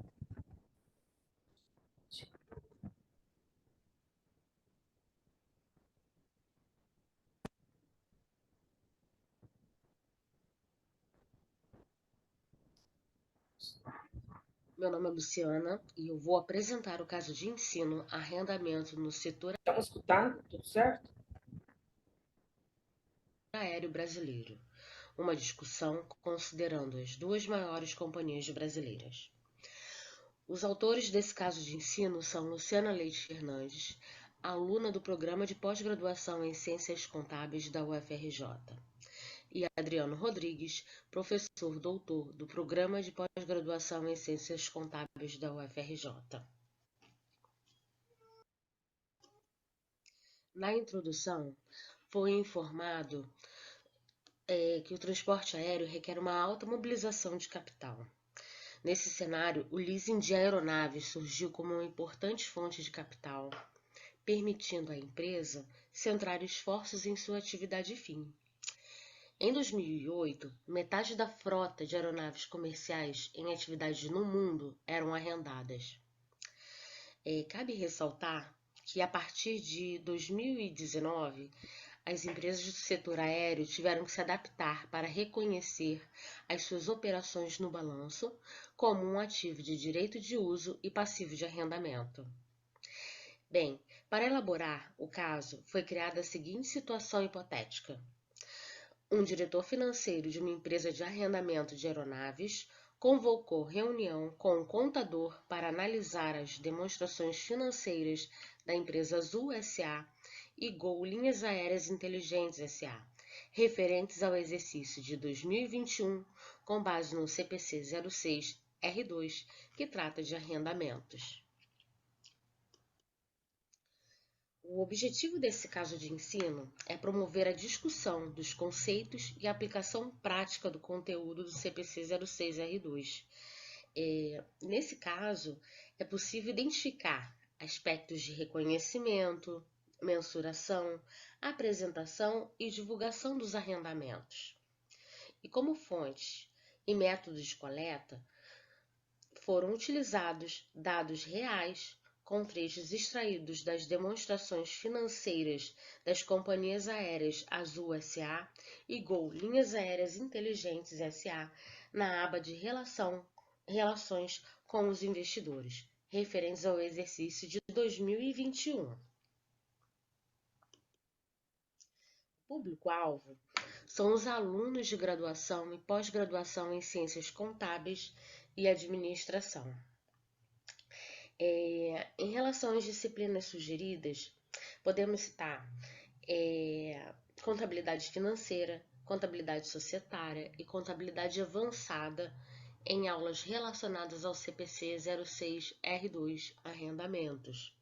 Meu nome é Luciana e eu vou apresentar o caso de ensino arrendamento no setor Estamos escutando? Tudo certo? aéreo brasileiro. Uma discussão considerando as duas maiores companhias brasileiras. Os autores desse caso de ensino são Luciana Leite Fernandes, aluna do Programa de Pós-Graduação em Ciências Contábeis da UFRJ, e Adriano Rodrigues, professor doutor do Programa de Pós-Graduação em Ciências Contábeis da UFRJ. Na introdução, foi informado que o transporte aéreo requer uma alta mobilização de capital. Nesse cenário, o leasing de aeronaves surgiu como uma importante fonte de capital, permitindo à empresa centrar esforços em sua atividade fim. Em 2008, metade da frota de aeronaves comerciais em atividade no mundo eram arrendadas. Cabe ressaltar que, a partir de 2019, as empresas do setor aéreo tiveram que se adaptar para reconhecer as suas operações no balanço como um ativo de direito de uso e passivo de arrendamento. Bem, para elaborar o caso, foi criada a seguinte situação hipotética. Um diretor financeiro de uma empresa de arrendamento de aeronaves convocou reunião com o contador para analisar as demonstrações financeiras da empresa Azul S.A. e Gol Linhas Aéreas Inteligentes S.A., referentes ao exercício de 2021, com base no CPC 06-R2, que trata de arrendamentos. O objetivo desse caso de ensino é promover a discussão dos conceitos e a aplicação prática do conteúdo do CPC 06R2. Nesse caso, é possível identificar aspectos de reconhecimento, mensuração, apresentação e divulgação dos arrendamentos. E como fontes e métodos de coleta, foram utilizados dados reais com trechos extraídos das demonstrações financeiras das companhias aéreas Azul S.A. e Gol Linhas Aéreas Inteligentes S.A. na aba de Relações com os investidores, referentes ao exercício de 2021. O público-alvo são os alunos de graduação e pós-graduação em Ciências Contábeis e Administração. Em relação às disciplinas sugeridas, podemos citar contabilidade financeira, contabilidade societária e contabilidade avançada em aulas relacionadas ao CPC 06R2 Arrendamentos,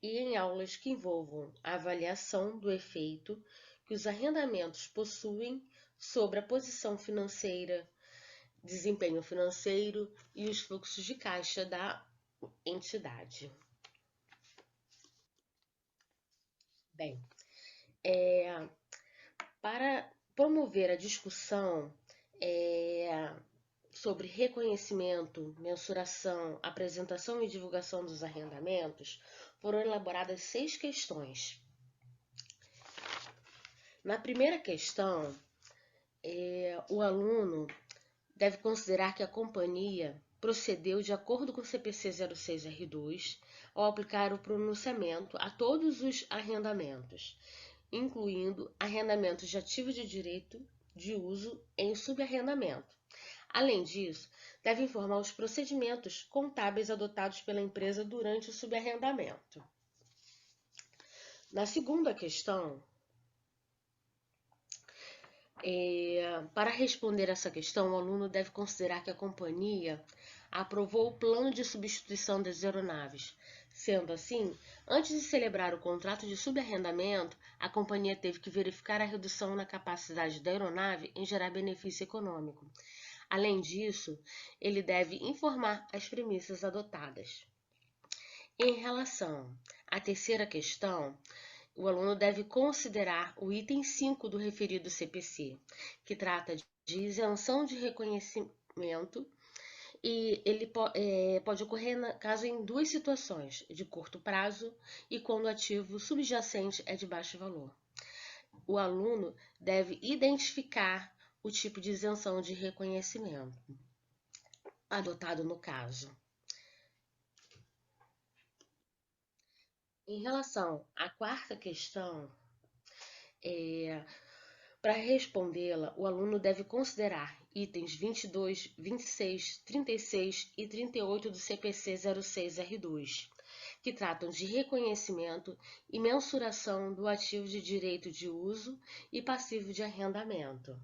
e em aulas que envolvam a avaliação do efeito que os arrendamentos possuem sobre a posição financeira, desempenho financeiro e os fluxos de caixa da entidade. Bem, para promover a discussão sobre reconhecimento, mensuração, apresentação e divulgação dos arrendamentos, foram elaboradas 6 questões. Na primeira questão, o aluno deve considerar que a companhia procedeu de acordo com o CPC 06R2 ao aplicar o pronunciamento a todos os arrendamentos, incluindo arrendamentos de ativos de direito de uso em subarrendamento. Além disso, deve informar os procedimentos contábeis adotados pela empresa durante o subarrendamento. Na segunda questão, para responder essa questão, o aluno deve considerar que a companhia aprovou o plano de substituição das aeronaves. Sendo assim, antes de celebrar o contrato de subarrendamento, a companhia teve que verificar a redução na capacidade da aeronave em gerar benefício econômico. Além disso, ele deve informar as premissas adotadas. Em relação à terceira questão, o aluno deve considerar o item 5 do referido CPC, que trata de isenção de reconhecimento, e ele pode ocorrer caso em 2 situações, de curto prazo e quando o ativo subjacente é de baixo valor. O aluno deve identificar o tipo de isenção de reconhecimento adotado no caso. Em relação à quarta questão, para respondê-la, o aluno deve considerar itens 22, 26, 36 e 38 do CPC 06R2, que tratam de reconhecimento e mensuração do ativo de direito de uso e passivo de arrendamento.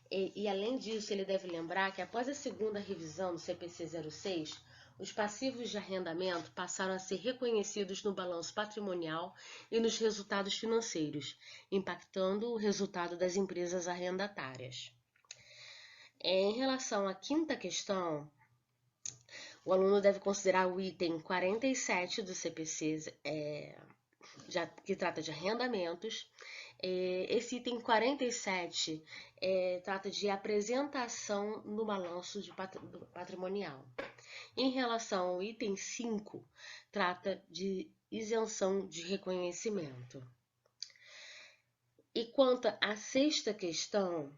E além disso, ele deve lembrar que após a segunda revisão do CPC 06, os passivos de arrendamento passaram a ser reconhecidos no balanço patrimonial e nos resultados financeiros, impactando o resultado das empresas arrendatárias. Em relação à quinta questão, o aluno deve considerar o item 47 do CPC, que trata de arrendamentos. Esse item 47 trata de apresentação no balanço patrimonial. Em relação ao item 5, trata de isenção de reconhecimento. E quanto à sexta questão,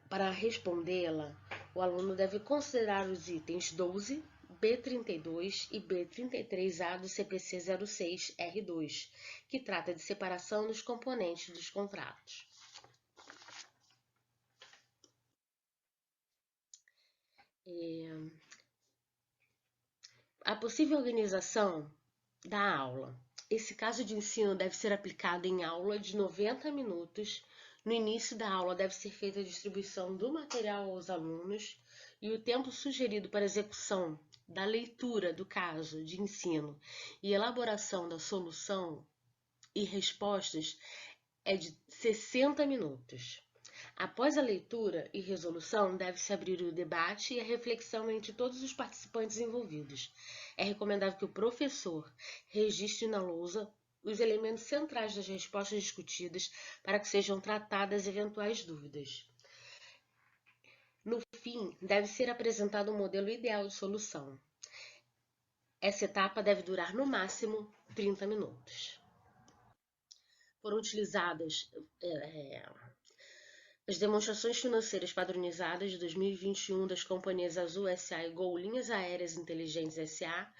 para respondê-la, o aluno deve considerar os itens 12, B32 e B33A do CPC 06R2, que trata de separação dos componentes dos contratos. A possível organização da aula. Esse caso de ensino deve ser aplicado em aula de 90 minutos. No início da aula deve ser feita a distribuição do material aos alunos e o tempo sugerido para execução da leitura do caso de ensino e elaboração da solução e respostas é de 60 minutos. Após a leitura e resolução, deve-se abrir o debate e a reflexão entre todos os participantes envolvidos. É recomendável que o professor registre na lousa os elementos centrais das respostas discutidas para que sejam tratadas eventuais dúvidas. No fim, deve ser apresentado um modelo ideal de solução. Essa etapa deve durar no máximo 30 minutos. Foram utilizadas as demonstrações financeiras padronizadas de 2021 das companhias Azul SA e Gol Linhas Aéreas Inteligentes SA.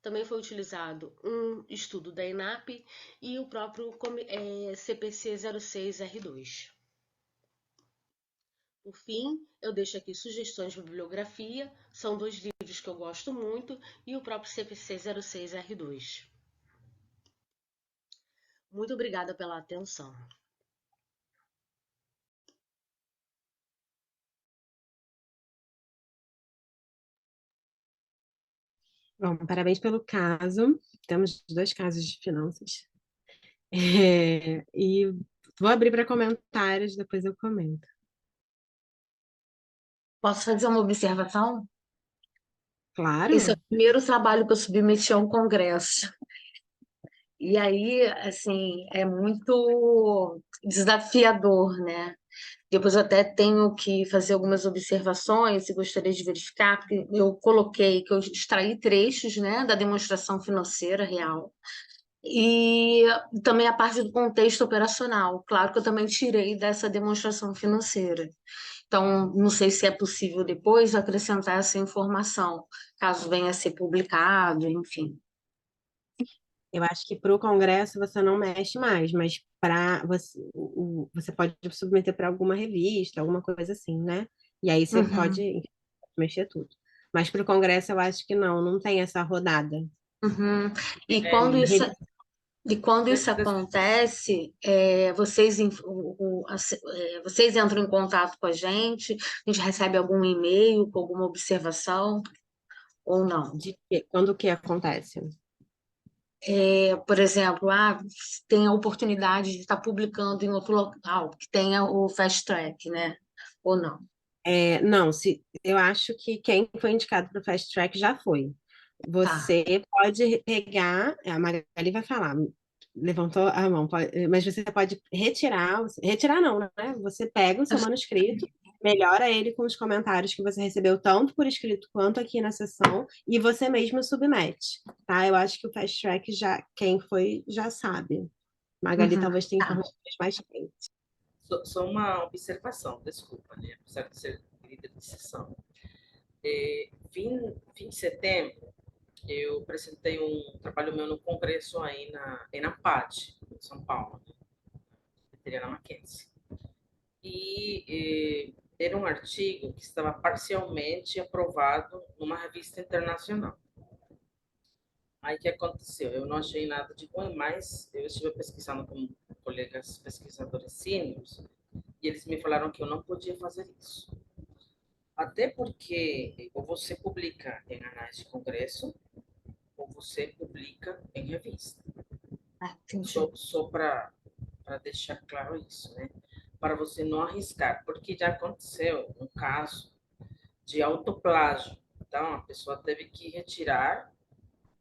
Também foi utilizado um estudo da ENAP e o próprio CPC 06R2. Por fim, eu deixo aqui sugestões de bibliografia, são 2 livros que eu gosto muito, e o próprio CPC 06R2. Muito obrigada pela atenção. Bom, parabéns pelo caso. Temos 2 casos de finanças. E vou abrir para comentários, depois eu comento. Posso fazer uma observação? Claro. Esse é o primeiro trabalho que eu submeti a um congresso. E aí, assim, é muito desafiador, né? Depois eu até tenho que fazer algumas observações e gostaria de verificar, porque eu coloquei que eu extraí trechos, né, da demonstração financeira real e também a parte do contexto operacional. Claro que eu também tirei dessa demonstração financeira. Então, não sei se é possível depois acrescentar essa informação, caso venha a ser publicado, enfim. Eu acho que para o Congresso você não mexe mais, mas para você, você pode submeter para alguma revista, alguma coisa assim, né? E aí você pode, enfim, mexer tudo. Mas para o Congresso eu acho que não tem essa rodada. Uhum. E É, quando isso, Rede- e quando isso acontece, vocês entram em contato com a gente recebe algum e-mail com alguma observação ou não? Quando o que acontece? Por exemplo, tem a oportunidade de estar publicando em outro local, que tenha o fast track, né? Ou não? Não, eu acho que quem foi indicado para o Fast Track já foi. Tá. Você pode pegar, a Magali vai falar, levantou a mão, mas você pode retirar não, né? Você pega o seu manuscrito, melhora ele com os comentários que você recebeu, tanto por escrito quanto aqui na sessão, e você mesmo submete, tá? Eu acho que o Fast Track quem foi já sabe. Magali talvez tenha Tá. informações mais quentes. Só uma observação, desculpa, né? Apesar de ser líder de sessão. Fim de setembro, eu apresentei um trabalho meu no congresso aí na PAD, em São Paulo, né? Veteriana Mackenzie. E era um artigo que estava parcialmente aprovado numa revista internacional. Aí o que aconteceu? Eu não achei nada de ruim, mas eu estive pesquisando com colegas pesquisadores sêniores e eles me falaram que eu não podia fazer isso. Até porque ou você publica em anais de congresso ou você publica em revista. Só para deixar claro isso, né? Para você não arriscar, porque já aconteceu um caso de autoplágio. Então, a pessoa teve que retirar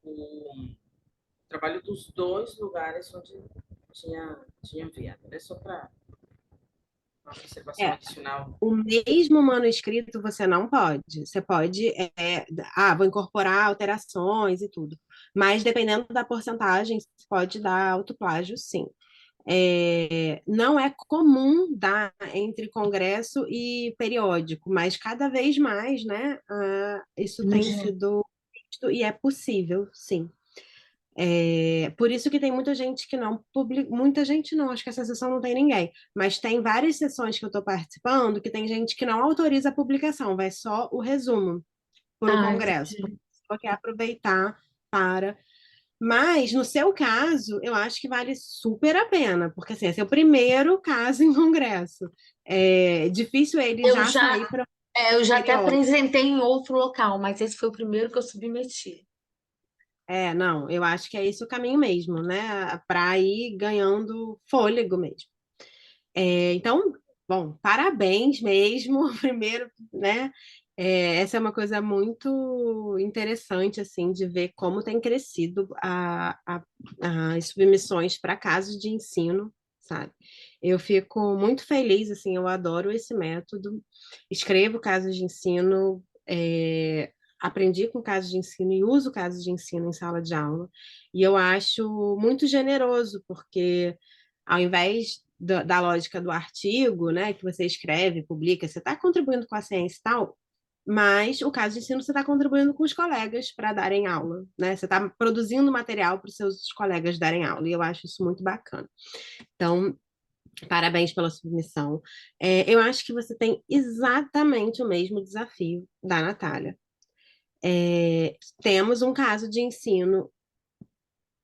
o trabalho dos 2 lugares onde tinha enviado. É só para uma observação adicional. O mesmo manuscrito você não pode. Você pode, vou incorporar alterações e tudo. Mas dependendo da porcentagem, você pode dar autoplágio, sim. Não é comum dar entre congresso e periódico, mas cada vez mais, né, isso tem sido visto e é possível, sim. Por isso que tem muita gente que não publica, muita gente não, acho que essa sessão não tem ninguém, mas tem várias sessões que eu estou participando que tem gente que não autoriza a publicação, vai só o resumo por o congresso, porque só quer aproveitar para. Mas, no seu caso, eu acho que vale super a pena, porque assim, é seu primeiro caso em congresso. É difícil ele já sair para. Eu já até Curioso. apresentei em outro local, mas esse foi o primeiro que eu submeti. Não, eu acho que é esse o caminho mesmo, né? Para ir ganhando fôlego mesmo. Então, bom, parabéns mesmo, primeiro, né? Essa é uma coisa muito interessante, assim, de ver como tem crescido as submissões para casos de ensino, sabe? Eu fico muito feliz, assim, eu adoro esse método. Escrevo casos de ensino, aprendi com casos de ensino e uso casos de ensino em sala de aula. E eu acho muito generoso, porque ao invés da lógica do artigo, né, que você escreve, publica, você está contribuindo com a ciência e tal, mas o caso de ensino você está contribuindo com os colegas para darem aula, né? Você está produzindo material para os seus colegas darem aula, e eu acho isso muito bacana. Então, parabéns pela submissão. Eu acho que você tem exatamente o mesmo desafio da Natália. Temos um caso de ensino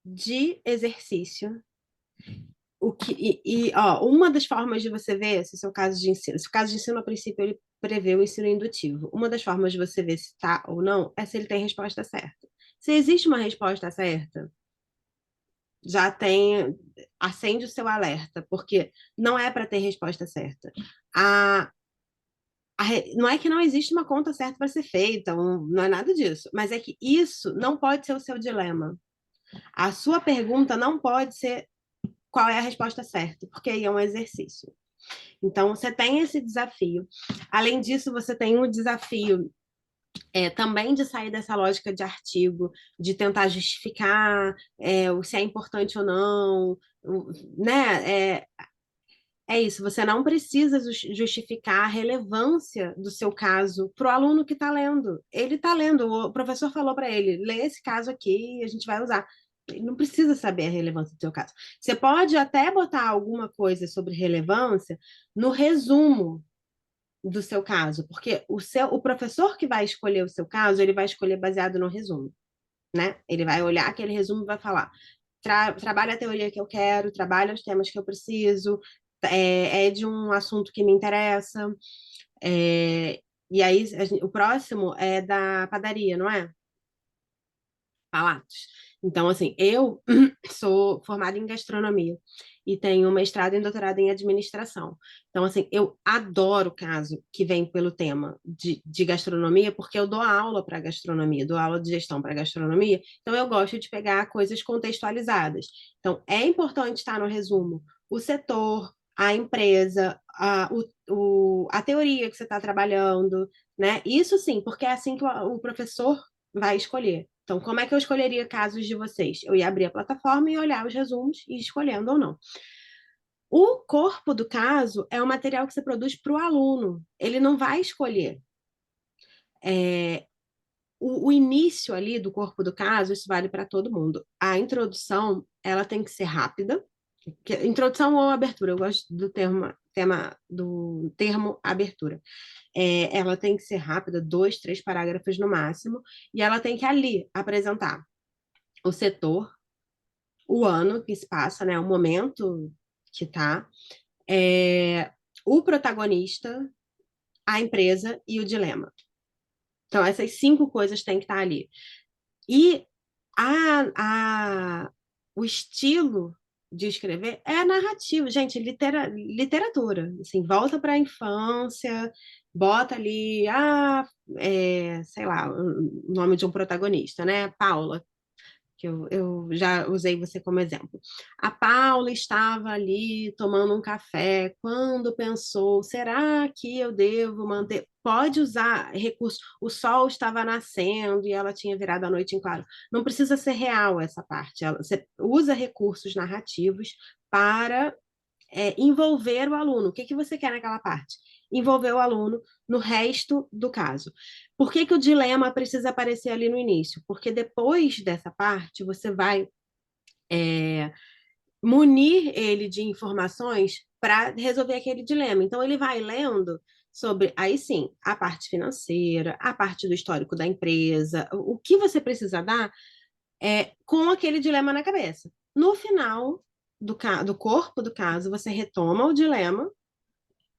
de exercício. Ó, uma das formas de você ver se o seu caso de ensino, se o caso de ensino, a princípio, ele prevê o ensino indutivo. Uma das formas de você ver se está ou não é se ele tem resposta certa. Se existe uma resposta certa, já tem, acende o seu alerta, porque não é para ter resposta certa. Não é que não existe uma conta certa para ser feita, não é nada disso, mas é que isso não pode ser o seu dilema. A sua pergunta não pode ser qual é a resposta certa, porque aí é um exercício. Então, você tem esse desafio. Além disso, você tem um desafio também de sair dessa lógica de artigo, de tentar justificar se é importante ou não, né? É isso, você não precisa justificar a relevância do seu caso para o aluno que está lendo. Ele está lendo, o professor falou para ele, lê esse caso aqui e a gente vai usar. Ele não precisa saber a relevância do seu caso. Você pode até botar alguma coisa sobre relevância no resumo do seu caso, porque o professor que vai escolher o seu caso, ele vai escolher baseado no resumo, né? Ele vai olhar aquele resumo e vai falar: trabalha a teoria que eu quero, trabalha os temas que eu preciso, é de um assunto que me interessa. E aí, o próximo é da padaria, não é? Palatos. Então, assim, eu sou formada em gastronomia e tenho mestrado e doutorado em administração. Então, assim, eu adoro caso que vem pelo tema de gastronomia, porque eu dou aula para gastronomia, dou aula de gestão para gastronomia, então eu gosto de pegar coisas contextualizadas. Então, é importante estar no resumo o setor, a empresa, a teoria que você está trabalhando, né? Isso sim, porque é assim que o professor vai escolher. Então, como é que eu escolheria casos de vocês? Eu ia abrir a plataforma e olhar os resumos e ir escolhendo ou não. O corpo do caso é o material que você produz para o aluno. Ele não vai escolher. O início ali do corpo do caso, isso vale para todo mundo. A introdução, ela tem que ser rápida. Introdução ou abertura, eu gosto do termo abertura. Ela tem que ser rápida, 2, 3 parágrafos no máximo, e ela tem que ali apresentar o setor, o ano que se passa, né, o momento que está, o protagonista, a empresa e o dilema. Então, essas 5 coisas têm que estar ali. E o estilo de escrever é narrativo, gente, literatura. Assim, volta para a infância, bota ali, sei lá, o nome de um protagonista, né? Paula, que eu já usei você como exemplo. A Paula estava ali tomando um café quando pensou: será que eu devo manter? Pode usar recurso. O sol estava nascendo e ela tinha virado a noite em claro. Não precisa ser real essa parte. Você usa recursos narrativos para envolver o aluno. O que que você quer naquela parte? Envolver o aluno no resto do caso. Por que que o dilema precisa aparecer ali no início? Porque depois dessa parte, você vai munir ele de informações para resolver aquele dilema. Então, ele vai lendo sobre, aí sim, a parte financeira, a parte do histórico da empresa, o que você precisa dar com aquele dilema na cabeça. No final do corpo do caso, você retoma o dilema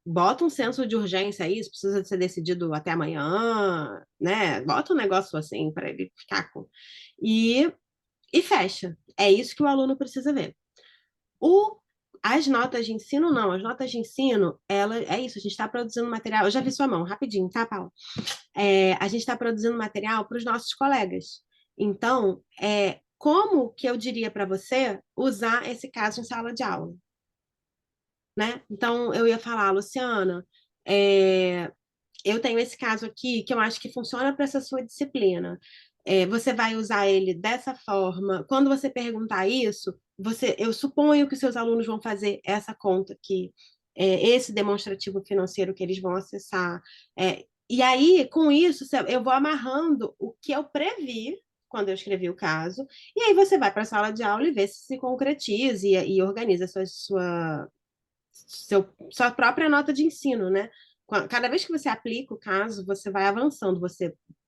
bota um senso de urgência aí, isso precisa ser decidido até amanhã, né? Bota um negócio assim para ele ficar com. E, e fecha. É isso que o aluno precisa ver. O, as notas de ensino, não. As notas de ensino, ela, é isso, a gente está produzindo material. Eu já vi sua mão, rapidinho, tá, Paula? A gente está produzindo material para os nossos colegas. Então, como que eu diria para você usar esse caso em sala de aula? Né? Então, eu ia falar, Luciana, eu tenho esse caso aqui que eu acho que funciona para essa sua disciplina. Você vai usar ele dessa forma. Quando você perguntar isso, eu suponho que seus alunos vão fazer essa conta aqui, esse demonstrativo financeiro que eles vão acessar. E aí, com isso, eu vou amarrando o que eu previ quando eu escrevi o caso, e aí você vai para a sala de aula e vê se concretiza e organiza sua própria nota de ensino, né? Cada vez que você aplica o caso, você vai avançando,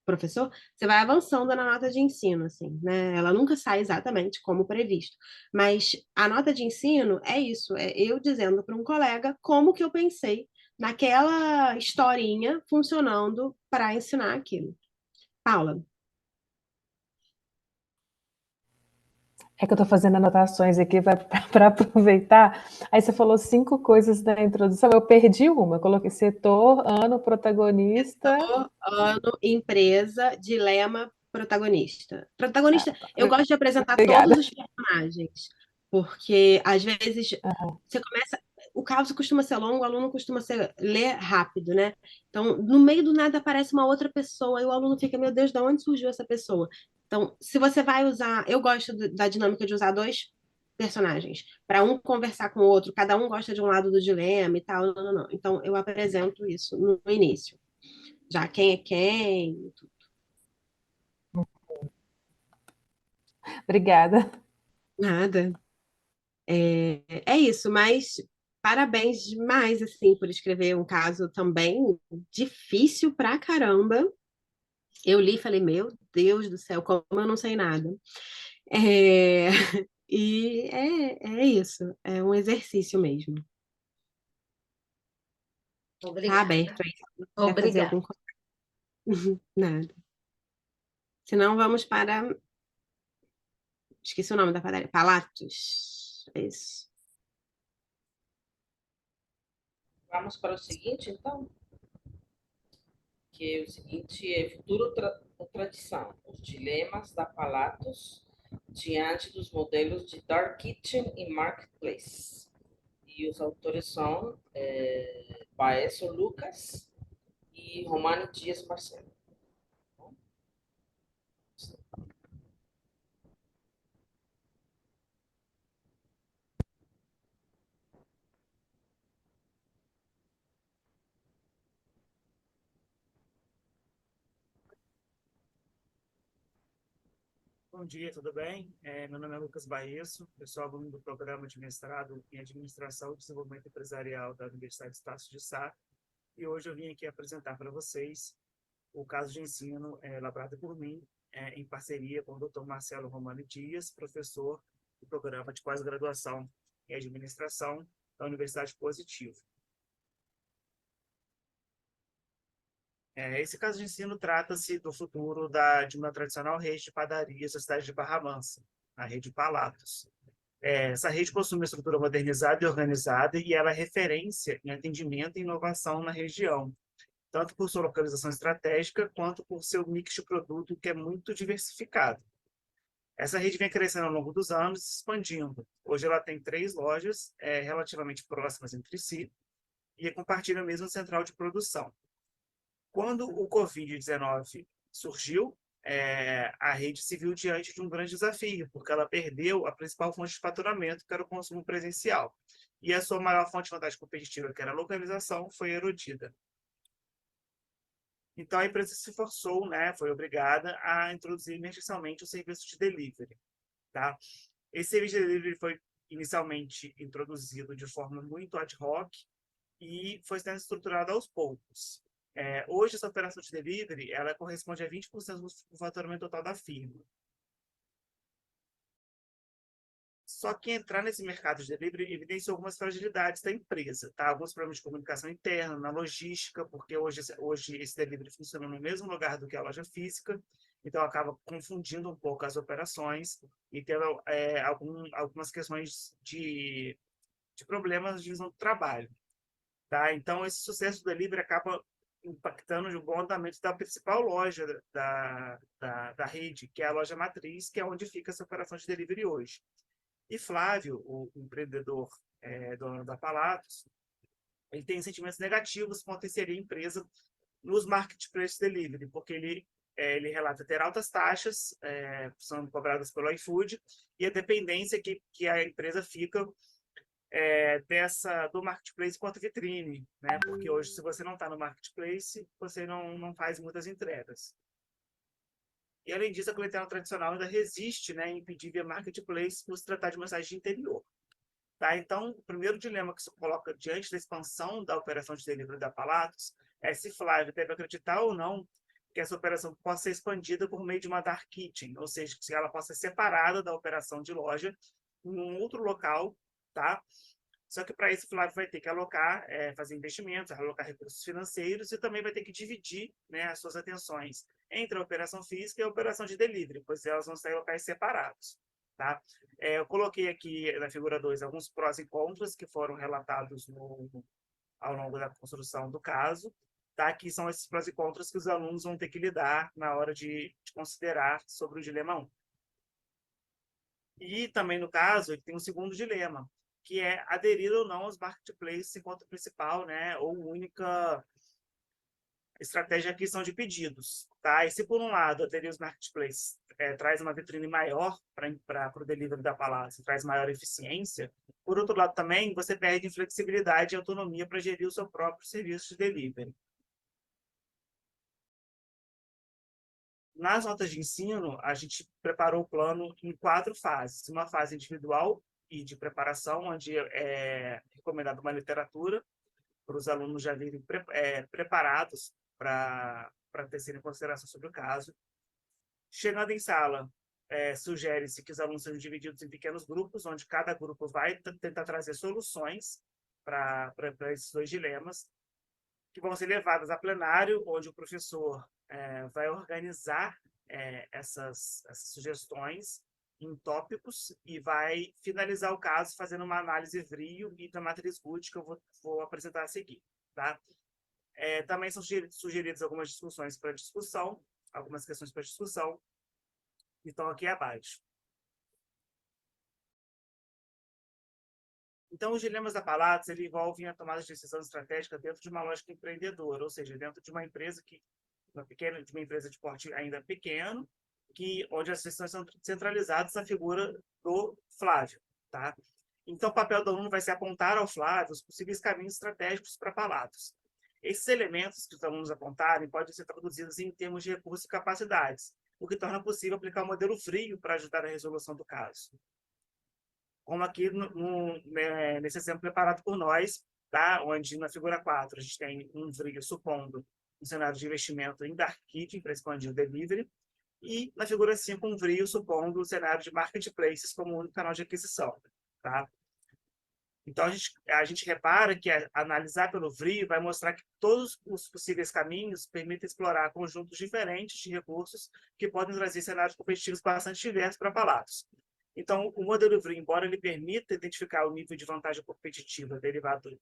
professor, você vai avançando na nota de ensino, assim, né? Ela nunca sai exatamente como previsto. Mas a nota de ensino é isso, é eu dizendo para um colega como que eu pensei naquela historinha funcionando para ensinar aquilo. Paula. É que eu estou fazendo anotações aqui para aproveitar. Aí você falou 5 coisas da introdução, eu perdi uma. Eu coloquei setor, ano, protagonista. Setor, ano, empresa, dilema, protagonista. Protagonista, eu gosto de apresentar todos Obrigada. os personagens, porque às vezes você começa. O caso costuma ser longo, o aluno costuma ler rápido, né? Então, no meio do nada aparece uma outra pessoa e o aluno fica, meu Deus, de onde surgiu essa pessoa? Então, se você vai usar. Eu gosto da dinâmica de usar dois personagens, para um conversar com o outro, cada um gosta de um lado do dilema e tal. Não, não, não. Então, eu apresento isso no início. Já quem é quem. Obrigada. Nada. É isso, mas parabéns demais, assim, por escrever um caso também difícil pra caramba. Eu li e falei, meu Deus do céu, como eu não sei nada. É, e é isso, é um exercício mesmo. Tá Obrigada. aberto aí, se quiser fazer Obrigada. algum comentário. Nada. Senão vamos para. Esqueci o nome da padaria. Palatos. É isso. Vamos para o seguinte, então, que é o seguinte é futuro tradição, os dilemas da Palatos diante dos modelos de Dark Kitchen e Marketplace. E os autores são Baesso Lucas e Romani Dias Marcelo. Bom dia, tudo bem? Meu nome é Lucas Baesso, eu sou aluno do programa de mestrado em Administração e Desenvolvimento Empresarial da Universidade de Estácio de Sá, e hoje eu vim aqui apresentar para vocês o caso de ensino elaborado por mim, em parceria com o Dr. Marcelo Romano Dias, professor do programa de pós-graduação em Administração da Universidade Positivo. Esse caso de ensino trata-se do futuro de uma tradicional rede de padarias da cidade de Barra Mansa, a rede Palatos. Essa rede possui uma estrutura modernizada e organizada e ela é referência em atendimento e inovação na região, tanto por sua localização estratégica quanto por seu mix de produto que é muito diversificado. Essa rede vem crescendo ao longo dos anos, se expandindo. Hoje ela tem 3 lojas relativamente próximas entre si e compartilha a mesma central de produção. Quando o Covid-19 surgiu, a rede se viu diante de um grande desafio, porque ela perdeu a principal fonte de faturamento, que era o consumo presencial. E a sua maior fonte de vantagem competitiva, que era a localização, foi erodida. Então, a empresa se forçou, né, foi obrigada a introduzir emergencialmente o serviço de delivery. Tá? Esse serviço de delivery foi inicialmente introduzido de forma muito ad hoc e foi sendo estruturado aos poucos. Hoje, essa operação de delivery ela corresponde a 20% do faturamento total da firma. Só que entrar nesse mercado de delivery evidencia algumas fragilidades da empresa, tá? Alguns problemas de comunicação interna, na logística, porque hoje esse delivery funciona no mesmo lugar do que a loja física, então acaba confundindo um pouco as operações e tendo algumas questões de problemas de visão do trabalho, tá? Então, esse sucesso do delivery acaba impactando o bom andamento da principal loja da rede, que é a loja matriz, que é onde fica essa operação de delivery hoje. E Flávio, o empreendedor dono da Palatos, ele tem sentimentos negativos quanto a inserir a empresa nos marketplace delivery, porque ele relata ter altas taxas são cobradas pelo iFood e a dependência que a empresa fica do marketplace quanto vitrine, né? Porque hoje, se você não está no marketplace, você não faz muitas entregas. E, além disso, a clientela tradicional ainda resiste, né, em pedir via marketplace por se tratar de mensagem de interior. Tá? Então, o primeiro dilema que se coloca diante da expansão da operação de delivery da Palatos é se Flávio deve acreditar ou não que essa operação possa ser expandida por meio de uma dark kitchen, ou seja, que ela possa ser separada da operação de loja em um outro local, tá? Só que para isso o Flávio vai ter que alocar, fazer investimentos, alocar recursos financeiros e também vai ter que dividir, né, as suas atenções entre a operação física e a operação de delivery, pois elas vão sair em locais separados. Tá? Eu coloquei aqui na figura 2 alguns prós e contras que foram relatados ao longo da construção do caso, tá? Que são esses prós e contras que os alunos vão ter que lidar na hora de considerar sobre o dilema 1. E também, no caso, ele tem um segundo dilema, que é aderir ou não aos marketplaces enquanto principal, né, ou única estratégia de aquisição de pedidos. Tá? E se, por um lado, aderir aos marketplaces traz uma vitrine maior para o delivery da Palácio, traz maior eficiência, por outro lado, também, você perde flexibilidade e autonomia para gerir o seu próprio serviço de delivery. Nas notas de ensino, a gente preparou o plano em 4 fases. Uma fase individual e de preparação, onde é recomendada uma literatura para os alunos já virem preparados para tecerem consideração sobre o caso. Chegando em sala, sugere-se que os alunos sejam divididos em pequenos grupos, onde cada grupo vai tentar trazer soluções para esses 2 dilemas, que vão ser levadas a plenário, onde o professor vai organizar essas sugestões em tópicos e vai finalizar o caso fazendo uma análise VRIO e da matriz GUT, que eu vou apresentar a seguir. Tá? Também são sugeridas algumas discussões para discussão, algumas questões para discussão, que estão aqui abaixo. Então, os dilemas da Palatos envolvem a tomada de decisão estratégica dentro de uma lógica empreendedora, ou seja, dentro de uma empresa de uma empresa de porte ainda pequeno, onde as decisões são centralizadas na figura do Flávio. Tá? Então, o papel do aluno vai ser apontar ao Flávio os possíveis caminhos estratégicos para Palatos. Esses elementos que os alunos apontarem podem ser traduzidos em termos de recursos e capacidades, o que torna possível aplicar o modelo frio para ajudar na resolução do caso. Como aqui nesse exemplo preparado por nós, tá? Onde na figura 4 a gente tem um frio supondo um cenário de investimento em dark kitchen para expandir o delivery, e na figura 5 um frio supondo o cenário de marketplaces como único canal de aquisição. Tá? Então, a gente repara que analisar pelo frio vai mostrar que todos os possíveis caminhos permitem explorar conjuntos diferentes de recursos que podem trazer cenários competitivos bastante diversos para Palatos. Então, o modelo frio, embora ele permita identificar o nível de vantagem competitiva derivado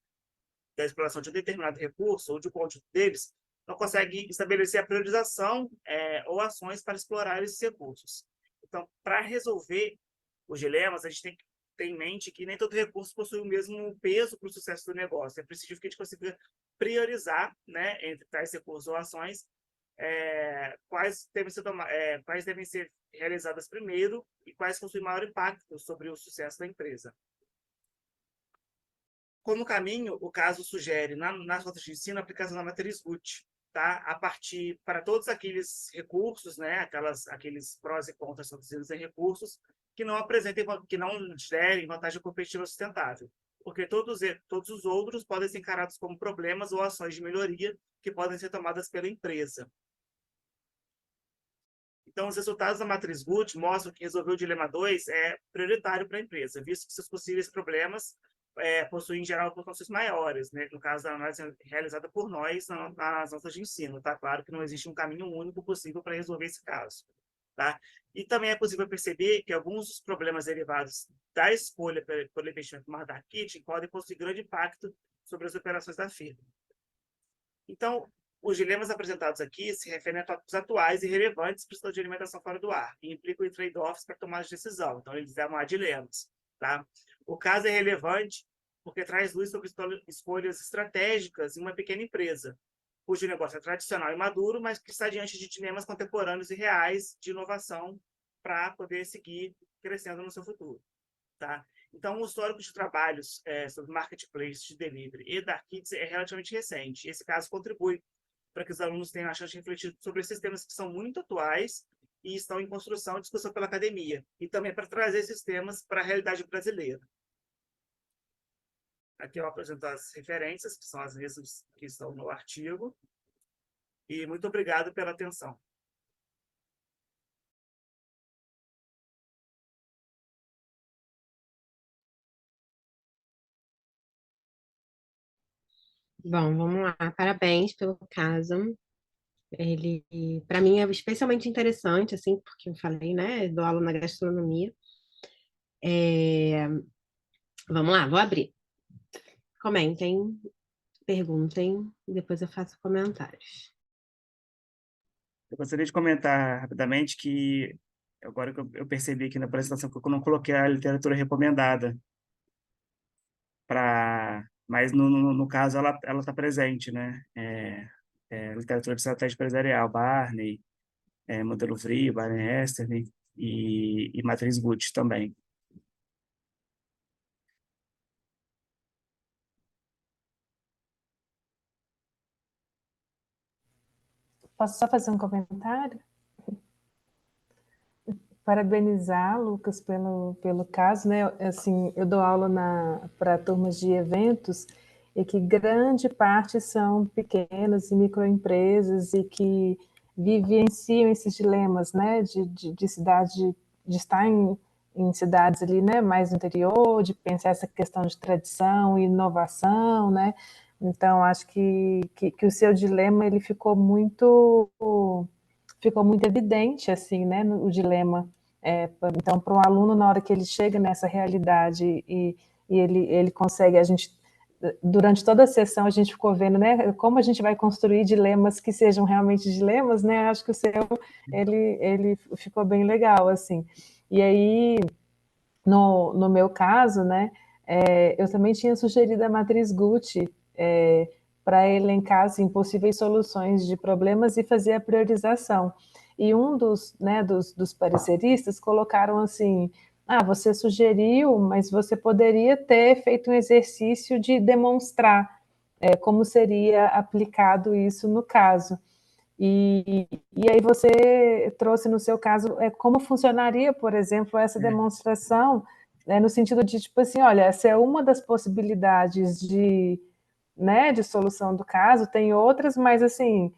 da exploração de um determinado recurso ou de um conjunto deles, não consegue estabelecer a priorização ou ações para explorar esses recursos. Então, para resolver os dilemas, a gente tem que ter em mente que nem todo recurso possui o mesmo peso para o sucesso do negócio. É preciso que a gente consiga priorizar, né, entre tais recursos ou ações, quais devem ser realizadas primeiro e quais possuem maior impacto sobre o sucesso da empresa. Como caminho, o caso sugere, nas notas de ensino, a aplicação da matriz GUT, tá? A partir para todos aqueles recursos, né, aqueles prós e contras traduzidos em recursos, que não gerem vantagem competitiva sustentável, porque todos os outros podem ser encarados como problemas ou ações de melhoria que podem ser tomadas pela empresa. Então, os resultados da matriz Gucci mostram que resolver o dilema 2 é prioritário para a empresa, visto que seus possíveis problemas possuem, em geral, proporções maiores, né? No caso da análise realizada por nós nas notas de ensino. Tá claro que não existe um caminho único possível para resolver esse caso. Tá? E também é possível perceber que alguns dos problemas derivados da escolha pelo investimento no Dark Kitchen podem possuir grande impacto sobre as operações da firma. Então, os dilemas apresentados aqui se referem a tópicos atuais e relevantes para o setor de alimentação fora do ar, e implicam em trade-offs para tomar de decisão. Então, eles chamam a dilemas. Tá? O caso é relevante porque traz luz sobre escolhas estratégicas em uma pequena empresa, cujo negócio é tradicional e maduro, mas que está diante de dilemas contemporâneos e reais de inovação para poder seguir crescendo no seu futuro. Tá? Então, o histórico de trabalhos sobre marketplace de delivery e Dark Kits é relativamente recente. Esse caso contribui para que os alunos tenham a chance de refletir sobre esses temas que são muito atuais e estão em construção e discussão pela academia, e também para trazer esses temas para a realidade brasileira. Aqui eu apresento as referências, que são as mesmas que estão no artigo, e muito obrigado pela atenção. Bom, vamos lá. Parabéns pelo caso. Ele, para mim, é especialmente interessante, assim, porque eu falei, né, dou aula na gastronomia. Vamos lá, vou abrir. Comentem, perguntem, e depois eu faço comentários. Eu gostaria de comentar rapidamente que, agora que eu percebi aqui na apresentação, que eu não coloquei a literatura recomendada, mas no caso ela está presente, né? Literatura de estratégia empresarial, Barney, Modelo Frio, Barney Hestern e Matriz Gucci também. Posso só fazer um comentário? Parabenizar, Lucas, pelo caso, né? Assim, eu dou aula para turmas de eventos e que grande parte são pequenas e microempresas e que vivenciam esses dilemas, né? De cidade, de estar em cidades ali, né? Mais no interior, de pensar essa questão de tradição e inovação, né? Então, acho que o seu dilema ele ficou muito evidente, assim, né? O dilema. Então, para o aluno, na hora que ele chega nessa realidade e ele consegue, durante toda a sessão, a gente ficou vendo, né, como a gente vai construir dilemas que sejam realmente dilemas, né? Acho que o seu, ele ficou bem legal, assim. E aí, no meu caso, né, eu também tinha sugerido a matriz Gucci para elencar assim, possíveis soluções de problemas e fazer a priorização. E um dos pareceristas colocaram assim, você sugeriu, mas você poderia ter feito um exercício de demonstrar como seria aplicado isso no caso. E aí você trouxe no seu caso como funcionaria, por exemplo, essa demonstração, no sentido de, tipo assim, olha, essa é uma das possibilidades de solução do caso, tem outras, mas assim,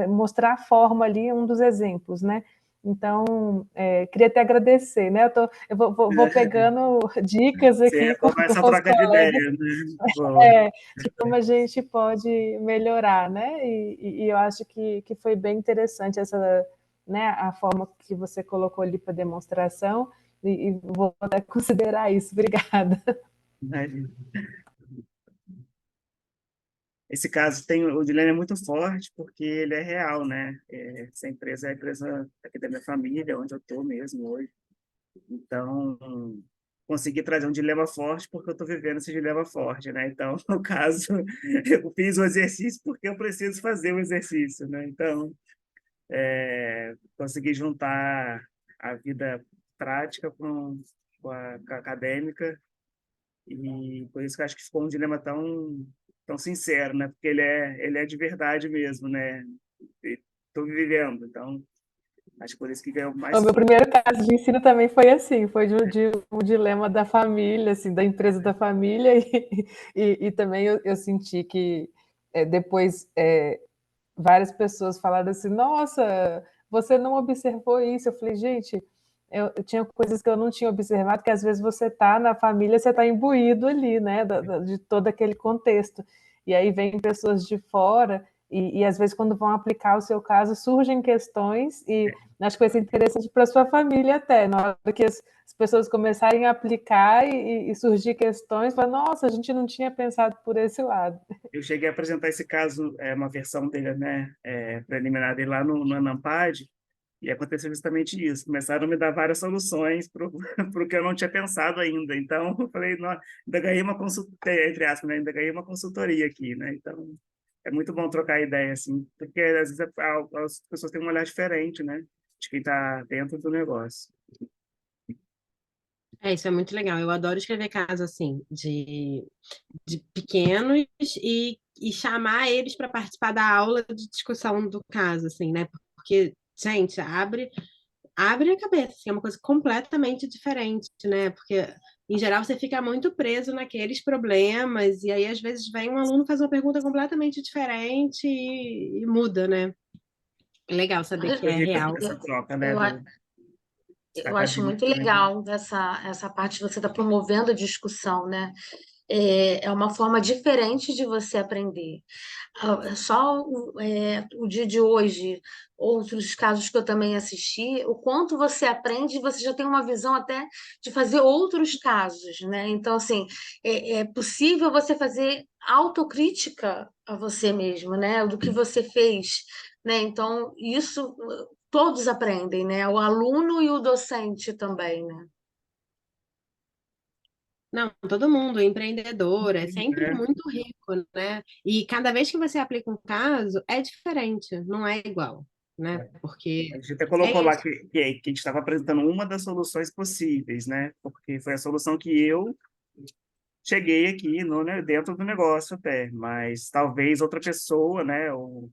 mostrar a forma ali, um dos exemplos, né? Então, queria te agradecer, né? Eu vou pegando dicas aqui com Começa a os troca de colegas, ideias, né? de como a gente pode melhorar, né? E eu acho que foi bem interessante essa, né, a forma que você colocou ali para demonstração, e vou até considerar isso. Obrigada. Esse caso o dilema é muito forte porque ele é real, né? Essa empresa é a empresa aqui da minha família, onde eu estou mesmo hoje. Então, consegui trazer um dilema forte porque eu estou vivendo esse dilema forte, né? Então, no caso, eu fiz o exercício porque eu preciso fazer o exercício, né? Então, consegui juntar a vida prática com a acadêmica, e por isso que eu acho que ficou um dilema tão sincero, né? Porque ele é de verdade mesmo, né? Estou vivendo, então acho que por isso que ganhou mais O meu força. primeiro caso de ensino também foi assim, foi de um dilema da família, assim, da empresa da família, e também eu senti que depois várias pessoas falaram assim, nossa, você não observou isso. Eu falei, gente, eu tinha coisas que eu não tinha observado, que às vezes você está na família, você está imbuído ali, né, de todo aquele contexto. E aí vem pessoas de fora, e às vezes quando vão aplicar o seu caso, surgem questões, e acho que vai ser interessante para a sua família até, na hora que as pessoas começarem a aplicar e surgir questões, falar, nossa, a gente não tinha pensado por esse lado. Eu cheguei a apresentar esse caso, uma versão dele, né, preliminar dele lá no Anampad, e aconteceu justamente isso. Começaram a me dar várias soluções para o que eu não tinha pensado ainda. Então, eu falei, não, ainda ganhei uma consultoria, entre aspas, né? Ainda ganhei uma consultoria aqui, né? Então, é muito bom trocar ideia, assim, porque às vezes as pessoas têm um olhar diferente, né? De quem está dentro do negócio. Isso é muito legal. Eu adoro escrever casos assim, de pequenos e chamar eles para participar da aula de discussão do caso, assim, né? Porque, gente, abre a cabeça, assim, é uma coisa completamente diferente, né? Porque, em geral, você fica muito preso naqueles problemas, e aí, às vezes, vem um aluno faz uma pergunta completamente diferente e muda, né? É legal saber que Foi é rica real. essa troca, né? Eu, Dos eu acho muito acadêmicos, né? legal essa parte de você estar promovendo a discussão, né? É uma forma diferente de você aprender. Só o dia de hoje, outros casos que eu também assisti, o quanto você aprende, você já tem uma visão até de fazer outros casos, né? Então, assim, é possível você fazer autocrítica a você mesmo, né? Do que você fez, né? Então, isso todos aprendem, né? O aluno e o docente também, né? Não, todo mundo, empreendedor, é sempre É. muito rico, né? E cada vez que você aplica um caso, é diferente, não é igual, né? A Porque gente até é colocou lá isso. que a gente estava apresentando uma das soluções possíveis, né? Porque foi a solução que eu cheguei aqui no, né, dentro do negócio até, mas talvez outra pessoa, né, ou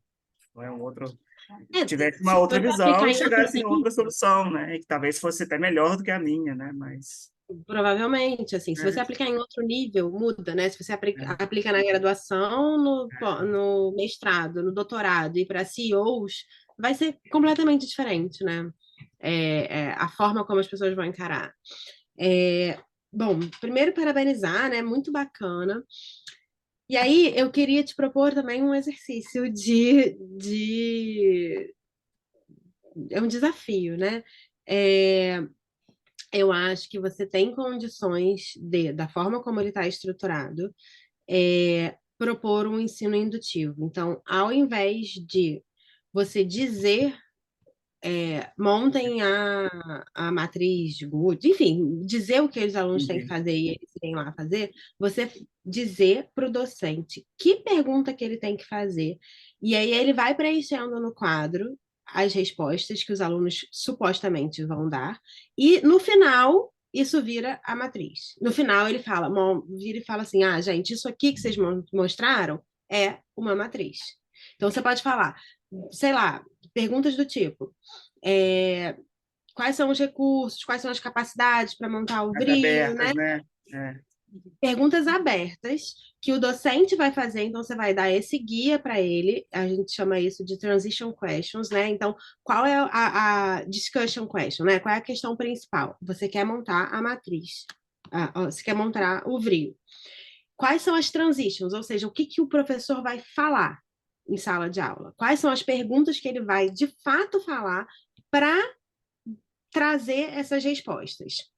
um outro tivesse uma Se outra você visão aplicar e em outro chegasse em outra nível, solução, né? E que talvez fosse até melhor do que a minha, né? Mas provavelmente, assim, se você é, aplicar em outro nível, muda, né? Se você é, aplica na graduação, no mestrado, no doutorado e para CEOs, vai ser completamente diferente, né? A forma como as pessoas vão encarar. Bom, primeiro parabenizar, né? Muito bacana. E aí, eu queria te propor também um exercício é um desafio, né? É, eu acho que você tem condições da forma como ele está estruturado, propor um ensino indutivo. Então, ao invés de você dizer, montem a matriz Good, enfim, dizer o que os alunos têm que entendi. fazer e eles irem lá fazer, você dizer para o docente que pergunta que ele tem que fazer, e aí ele vai preenchendo no quadro as respostas que os alunos supostamente vão dar, e no final isso vira a matriz. No final ele fala, vira e fala assim, gente, isso aqui que vocês mostraram é uma matriz. Então você pode falar, sei lá, perguntas do tipo, é, quais são os recursos, quais são as capacidades para montar o As VRIO, abertas, né? né? É, Perguntas abertas que o docente vai fazer, então você vai dar esse guia para ele, a gente chama isso de transition questions, né? Então, qual é a discussion question, né? Qual é a questão principal? Você quer montar a matriz, você quer montar o VRIO. Quais são as transitions, ou seja, o que o professor vai falar em sala de aula? Quais são as perguntas que ele vai de fato falar para trazer essas respostas?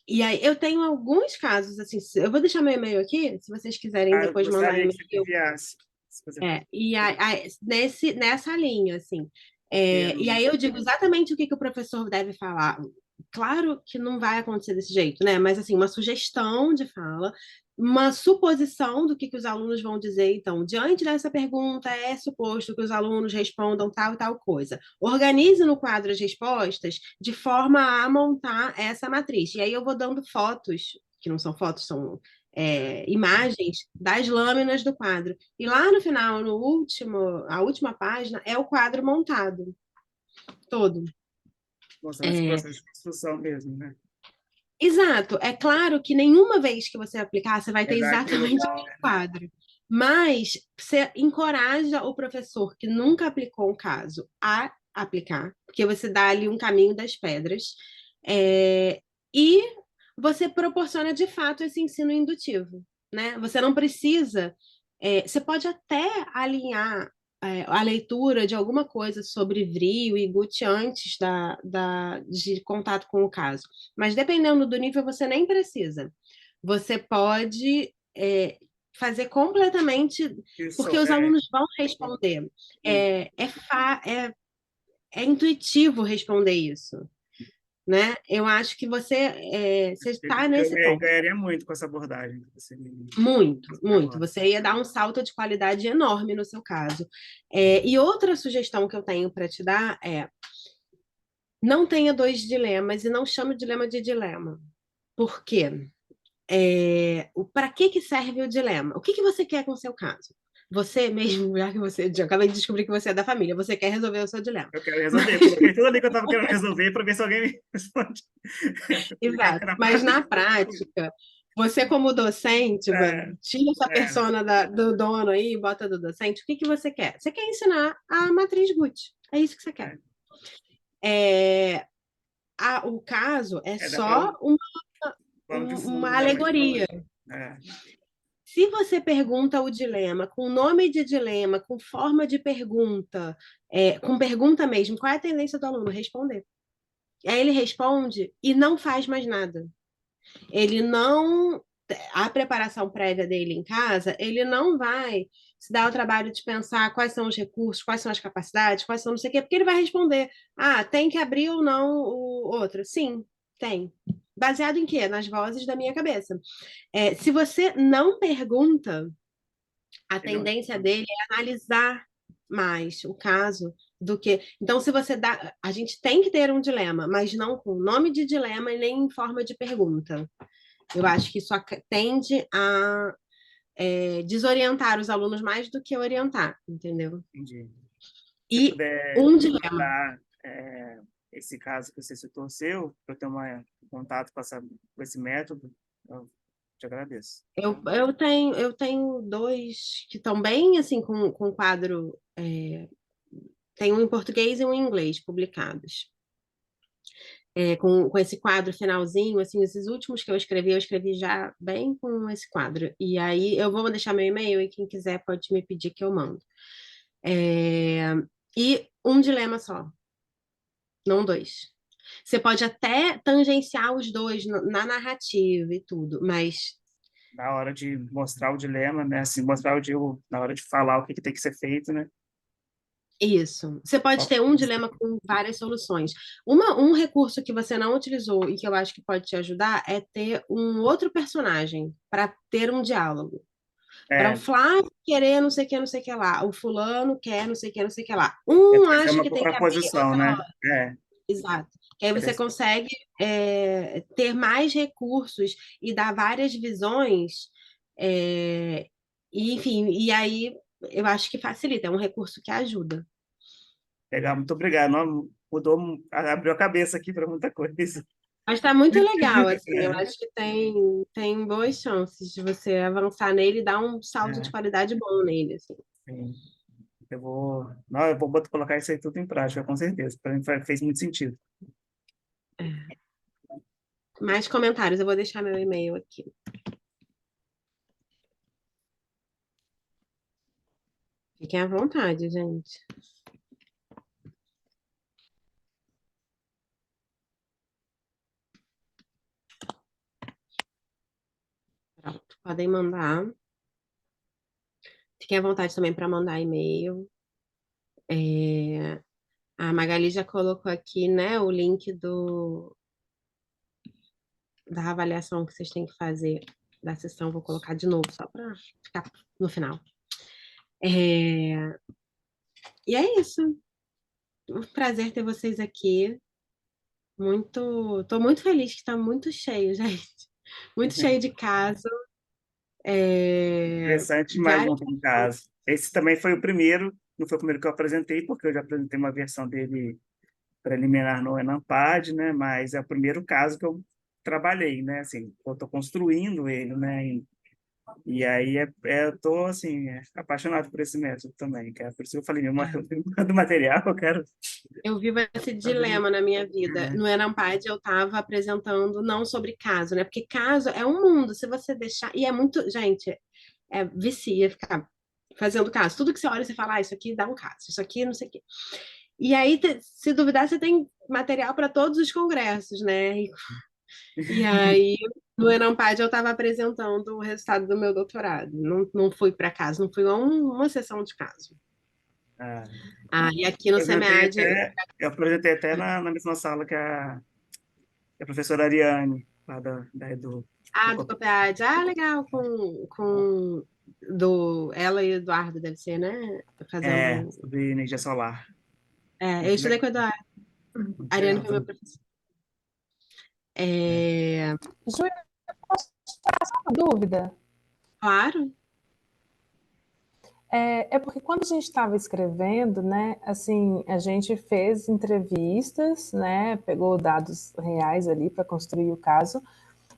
E aí, eu tenho alguns casos, assim, eu vou deixar meu e-mail aqui, se vocês quiserem eu depois mandar gostaria que você me e-mail. enviasse. Se você Nessa linha, assim. E queira, aí eu digo exatamente o que o professor deve falar. Claro que não vai acontecer desse jeito, né? Mas, assim, uma sugestão de fala, uma suposição do que os alunos vão dizer. Então, diante dessa pergunta, é suposto que os alunos respondam tal e tal coisa. Organize no quadro as respostas de forma a montar essa matriz. E aí eu vou dando fotos, que não são fotos, são imagens das lâminas do quadro. E lá no final, a última página, é o quadro montado todo. mostrando esse É, processo de construção mesmo, né? exato. É claro que nenhuma vez que você aplicar, você vai ter Mas aquilo, exatamente aquele quadro. Mas você encoraja o professor que nunca aplicou um caso a aplicar, porque você dá ali um caminho das pedras, e você proporciona de fato esse ensino indutivo, né? Você não precisa, você pode até alinhar a leitura de alguma coisa sobre Vrio e Gucci antes de contato com o caso, mas dependendo do nível, você nem precisa. Você pode fazer completamente, porque Isso os alunos vão responder. É intuitivo responder isso, né? Eu acho que você está nesse eu ponto. ganharia muito com essa abordagem. Muito, muito. Você ia dar um salto de qualidade enorme no seu caso. E outra sugestão que eu tenho para te dar é: não tenha dois dilemas e não chame o dilema de dilema. Por quê? Para que serve o dilema? O que você quer com o seu caso? Você mesmo, já que eu acabei de descobrir que você é da família, você quer resolver o seu dilema. Eu quero resolver. Eu coloquei tudo ali que eu estava querendo resolver para ver se alguém me responde. Exato. Mas na prática, você como docente, tira essa persona do dono aí e bota do docente, o que você quer? Você quer ensinar a matriz Gucci. É isso que você quer. O caso é só uma alegoria. Se você pergunta o dilema com nome de dilema, com forma de pergunta, com pergunta mesmo, qual é a tendência do aluno? Responder. Aí ele responde e não faz mais nada. Ele não. A preparação prévia dele em casa, ele não vai se dar o trabalho de pensar quais são os recursos, quais são as capacidades, quais são não sei o quê, porque ele vai responder: tem que abrir ou não o outro? Sim, tem. Baseado em quê? Nas vozes da minha cabeça. Se você não pergunta, a tendência dele é analisar mais o caso do que. Então, se você dá. A gente tem que ter um dilema, mas não com nome de dilema e nem em forma de pergunta. Eu acho que isso tende a desorientar os alunos mais do que orientar, entendeu? Entendi. E se puder um dilema. dar esse caso que você citou seu, para eu ter um contato com esse método, eu te agradeço. Eu tenho dois que estão bem assim com quadro. Tem um em português e um em inglês publicados. Com esse quadro finalzinho, assim, esses últimos que eu escrevi já bem com esse quadro. E aí eu vou deixar meu e-mail e quem quiser pode me pedir que eu mando. E um dilema só, não dois. Você pode até tangenciar os dois na narrativa e tudo, mas Na hora de mostrar o dilema, né? Assim, mostrar na hora de falar o que tem que ser feito, né? isso. Você pode ter um dilema com várias soluções. Um recurso que você não utilizou e que eu acho que pode te ajudar é ter um outro personagem para ter um diálogo. Para o Flávio querer não sei o que, não sei o que lá. O fulano quer não sei o que, não sei o que lá. Um É acha uma que tem que abrir, contraposição, outro né? não. Exato. Que aí você consegue ter mais recursos e dar várias visões. Enfim, e aí eu acho que facilita. É um recurso que ajuda. Legal, muito obrigado. Não, abriu a cabeça aqui para muita coisa. Mas está muito legal, assim, eu acho que tem boas chances de você avançar nele e dar um salto de qualidade bom nele, assim. Sim. Não, eu vou colocar isso aí tudo em prática, com certeza. Para mim fez muito sentido. Mais comentários, eu vou deixar meu e-mail aqui. Fiquem à vontade, gente. Pronto, podem mandar. Fiquem à vontade também para mandar e-mail. A Magali já colocou aqui, né, o link da avaliação que vocês têm que fazer da sessão. Vou colocar de novo, só para ficar no final. E é isso. Um prazer ter vocês aqui. Tô muito feliz que está muito cheio, gente. Muito cheio de caso. Interessante mais um caso. Esse também foi o primeiro, não foi o primeiro que eu apresentei, porque eu já apresentei uma versão dele preliminar no Enampad, né? Mas é o primeiro caso que eu trabalhei, né? Assim, eu estou construindo ele, né? E aí eu tô assim, apaixonado por esse método também, que é por isso que eu falei, do material, eu quero Eu vivo esse fazer. dilema na minha vida. No Enampad eu estava apresentando não sobre caso, né? Porque caso é um mundo, se você deixar. E é muito. Gente, vicia ficar fazendo caso. Tudo que você olha, você fala, isso aqui dá um caso, isso aqui não sei o quê. E aí, se duvidar, você tem material para todos os congressos, né? E aí, no Enampad eu estava apresentando o resultado do meu doutorado. Não fui para caso, não fui a uma sessão de caso. Ah, E aqui no SEMEAD. eu apresentei até na mesma sala que a professora Ariane, lá da Edu. Do COPEAD. Legal, ela e o Eduardo, deve ser, né? Fazendo. Sobre energia solar. Eu Muito estudei legal. com o Eduardo. Muito A Ariane legal foi meu também. professor. É, Júlia, posso tirar só uma dúvida? Claro. É porque quando a gente estava escrevendo, né, assim, a gente fez entrevistas, né, pegou dados reais ali para construir o caso,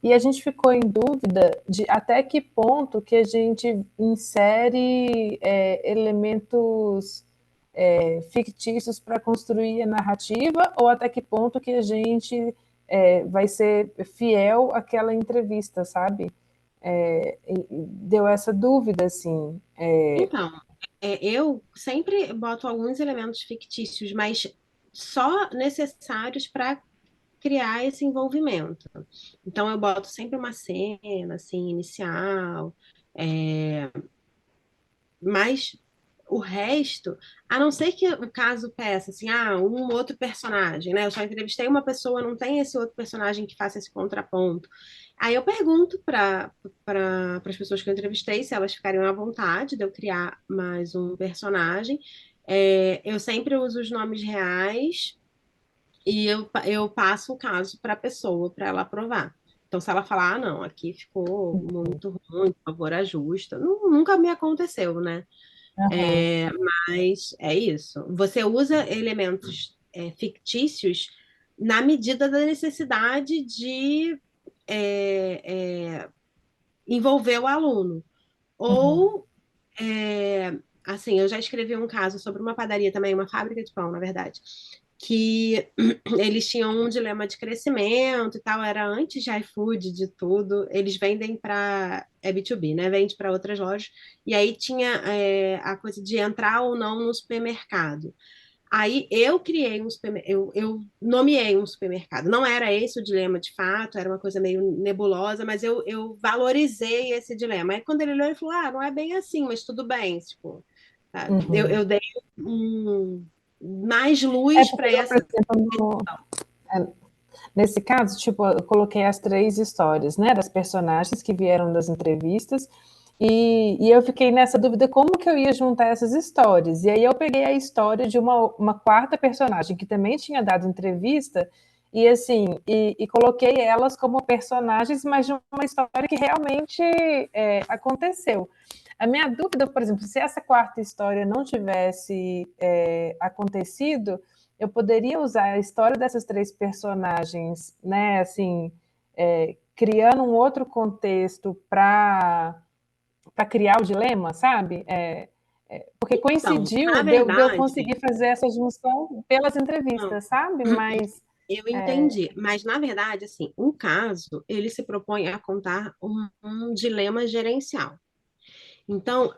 e a gente ficou em dúvida de até que ponto que a gente insere elementos fictícios para construir a narrativa, ou até que ponto que a gente vai ser fiel àquela entrevista, sabe? Deu essa dúvida, assim. Então, eu sempre boto alguns elementos fictícios, mas só necessários para criar esse envolvimento. Então, eu boto sempre uma cena, assim, inicial, mas o resto, a não ser que o caso peça, assim, um outro personagem, né? Eu só entrevistei uma pessoa, não tem esse outro personagem que faça esse contraponto. Aí eu pergunto para as pessoas que eu entrevistei se elas ficariam à vontade de eu criar mais um personagem. Eu sempre uso os nomes reais e eu passo o caso para a pessoa, para ela aprovar. Então, se ela falar, não, aqui ficou muito ruim, por favor, ajusta. Nunca me aconteceu, né? Aham. Mas é isso. Você usa elementos fictícios na medida da necessidade de é, é, envolver o aluno. Uhum. Ou, assim, eu já escrevi um caso sobre uma padaria também, uma fábrica de pão, na verdade, que eles tinham um dilema de crescimento e tal, era antes de iFood, de tudo, eles vendem para, B2B, né, vende para outras lojas, e aí tinha a coisa de entrar ou não no supermercado. Aí eu criei um supermercado, eu nomeei um supermercado. Não era esse o dilema de fato, era uma coisa meio nebulosa, mas eu valorizei esse dilema. Aí quando ele olhou, ele falou: não é bem assim, mas tudo bem. Tipo, tá? Uhum. Eu dei mais É luz para porque eu, por essa. exemplo, nesse caso, tipo, eu coloquei as 3 histórias, né, das personagens que vieram das entrevistas, e eu fiquei nessa dúvida como que eu ia juntar essas histórias. E aí eu peguei a história de uma quarta personagem que também tinha dado entrevista, e assim, e coloquei elas como personagens, mas de uma história que realmente aconteceu. A minha dúvida, por exemplo, se essa quarta história não tivesse acontecido, eu poderia usar a história dessas 3 personagens, né, assim, criando um outro contexto para criar o dilema, sabe? Porque Então, coincidiu na de eu verdade, conseguir fazer essa junção pelas não, entrevistas, sabe? Mas eu entendi. Mas, na verdade, assim, um caso, ele se propõe a contar um dilema gerencial. Então,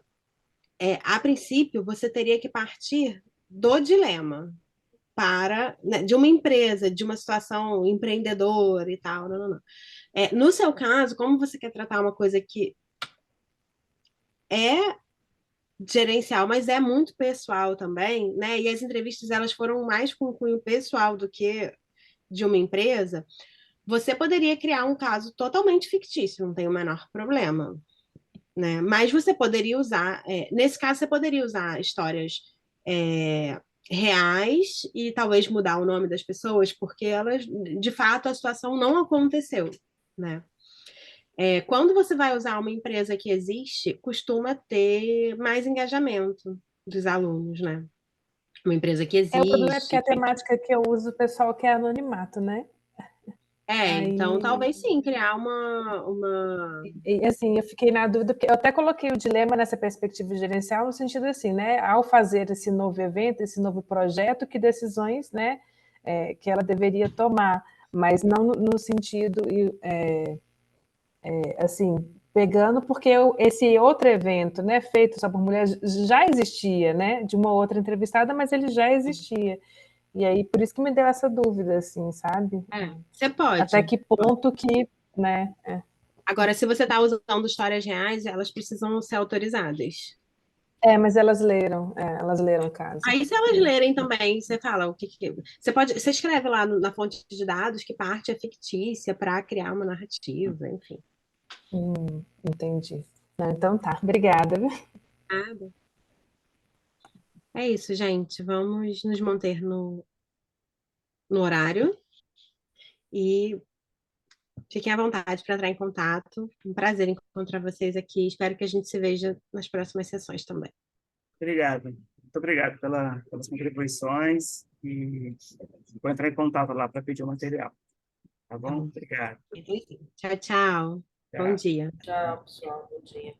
a princípio, você teria que partir do dilema né, de uma empresa, de uma situação empreendedora e tal. Não, não, não. No seu caso, como você quer tratar uma coisa que é gerencial, mas é muito pessoal também, né? E as entrevistas elas foram mais com cunho pessoal do que de uma empresa. Você poderia criar um caso totalmente fictício, não tem o menor problema, né? Mas você poderia usar, nesse caso, você poderia usar histórias reais e talvez mudar o nome das pessoas, porque elas, de fato, a situação não aconteceu, né? Quando você vai usar uma empresa que existe, costuma ter mais engajamento dos alunos, né? Uma empresa que o problema é porque existe. a temática que eu uso, o pessoal quer anonimato, né? Então Aí, talvez sim, criar uma... assim, eu fiquei na dúvida, porque eu até coloquei o dilema nessa perspectiva gerencial, no sentido assim, né? Ao fazer esse novo evento, esse novo projeto, que decisões, né, que ela deveria tomar, mas não no sentido, assim, pegando, porque esse outro evento, né, feito só por mulheres, já existia, né, de uma outra entrevistada, mas ele já existia. E aí, por isso que me deu essa dúvida, assim, sabe? Você Até pode. que ponto que, né? Agora, se você está usando histórias reais, elas precisam ser autorizadas. Mas elas leram o caso. Aí, se elas lerem também, você fala o que. Você escreve lá na fonte de dados que parte é fictícia para criar uma narrativa, enfim. Entendi. Não, então tá, obrigada. Nada. É isso, gente. Vamos nos manter no horário e fiquem à vontade para entrar em contato. Um prazer encontrar vocês aqui. Espero que a gente se veja nas próximas sessões também. Obrigado. Muito obrigado pelas contribuições e vou entrar em contato lá para pedir o material. Tá Tá bom? bom. Obrigado. Tchau, tchau. Bom Tchau. dia. Tchau, pessoal. Bom dia.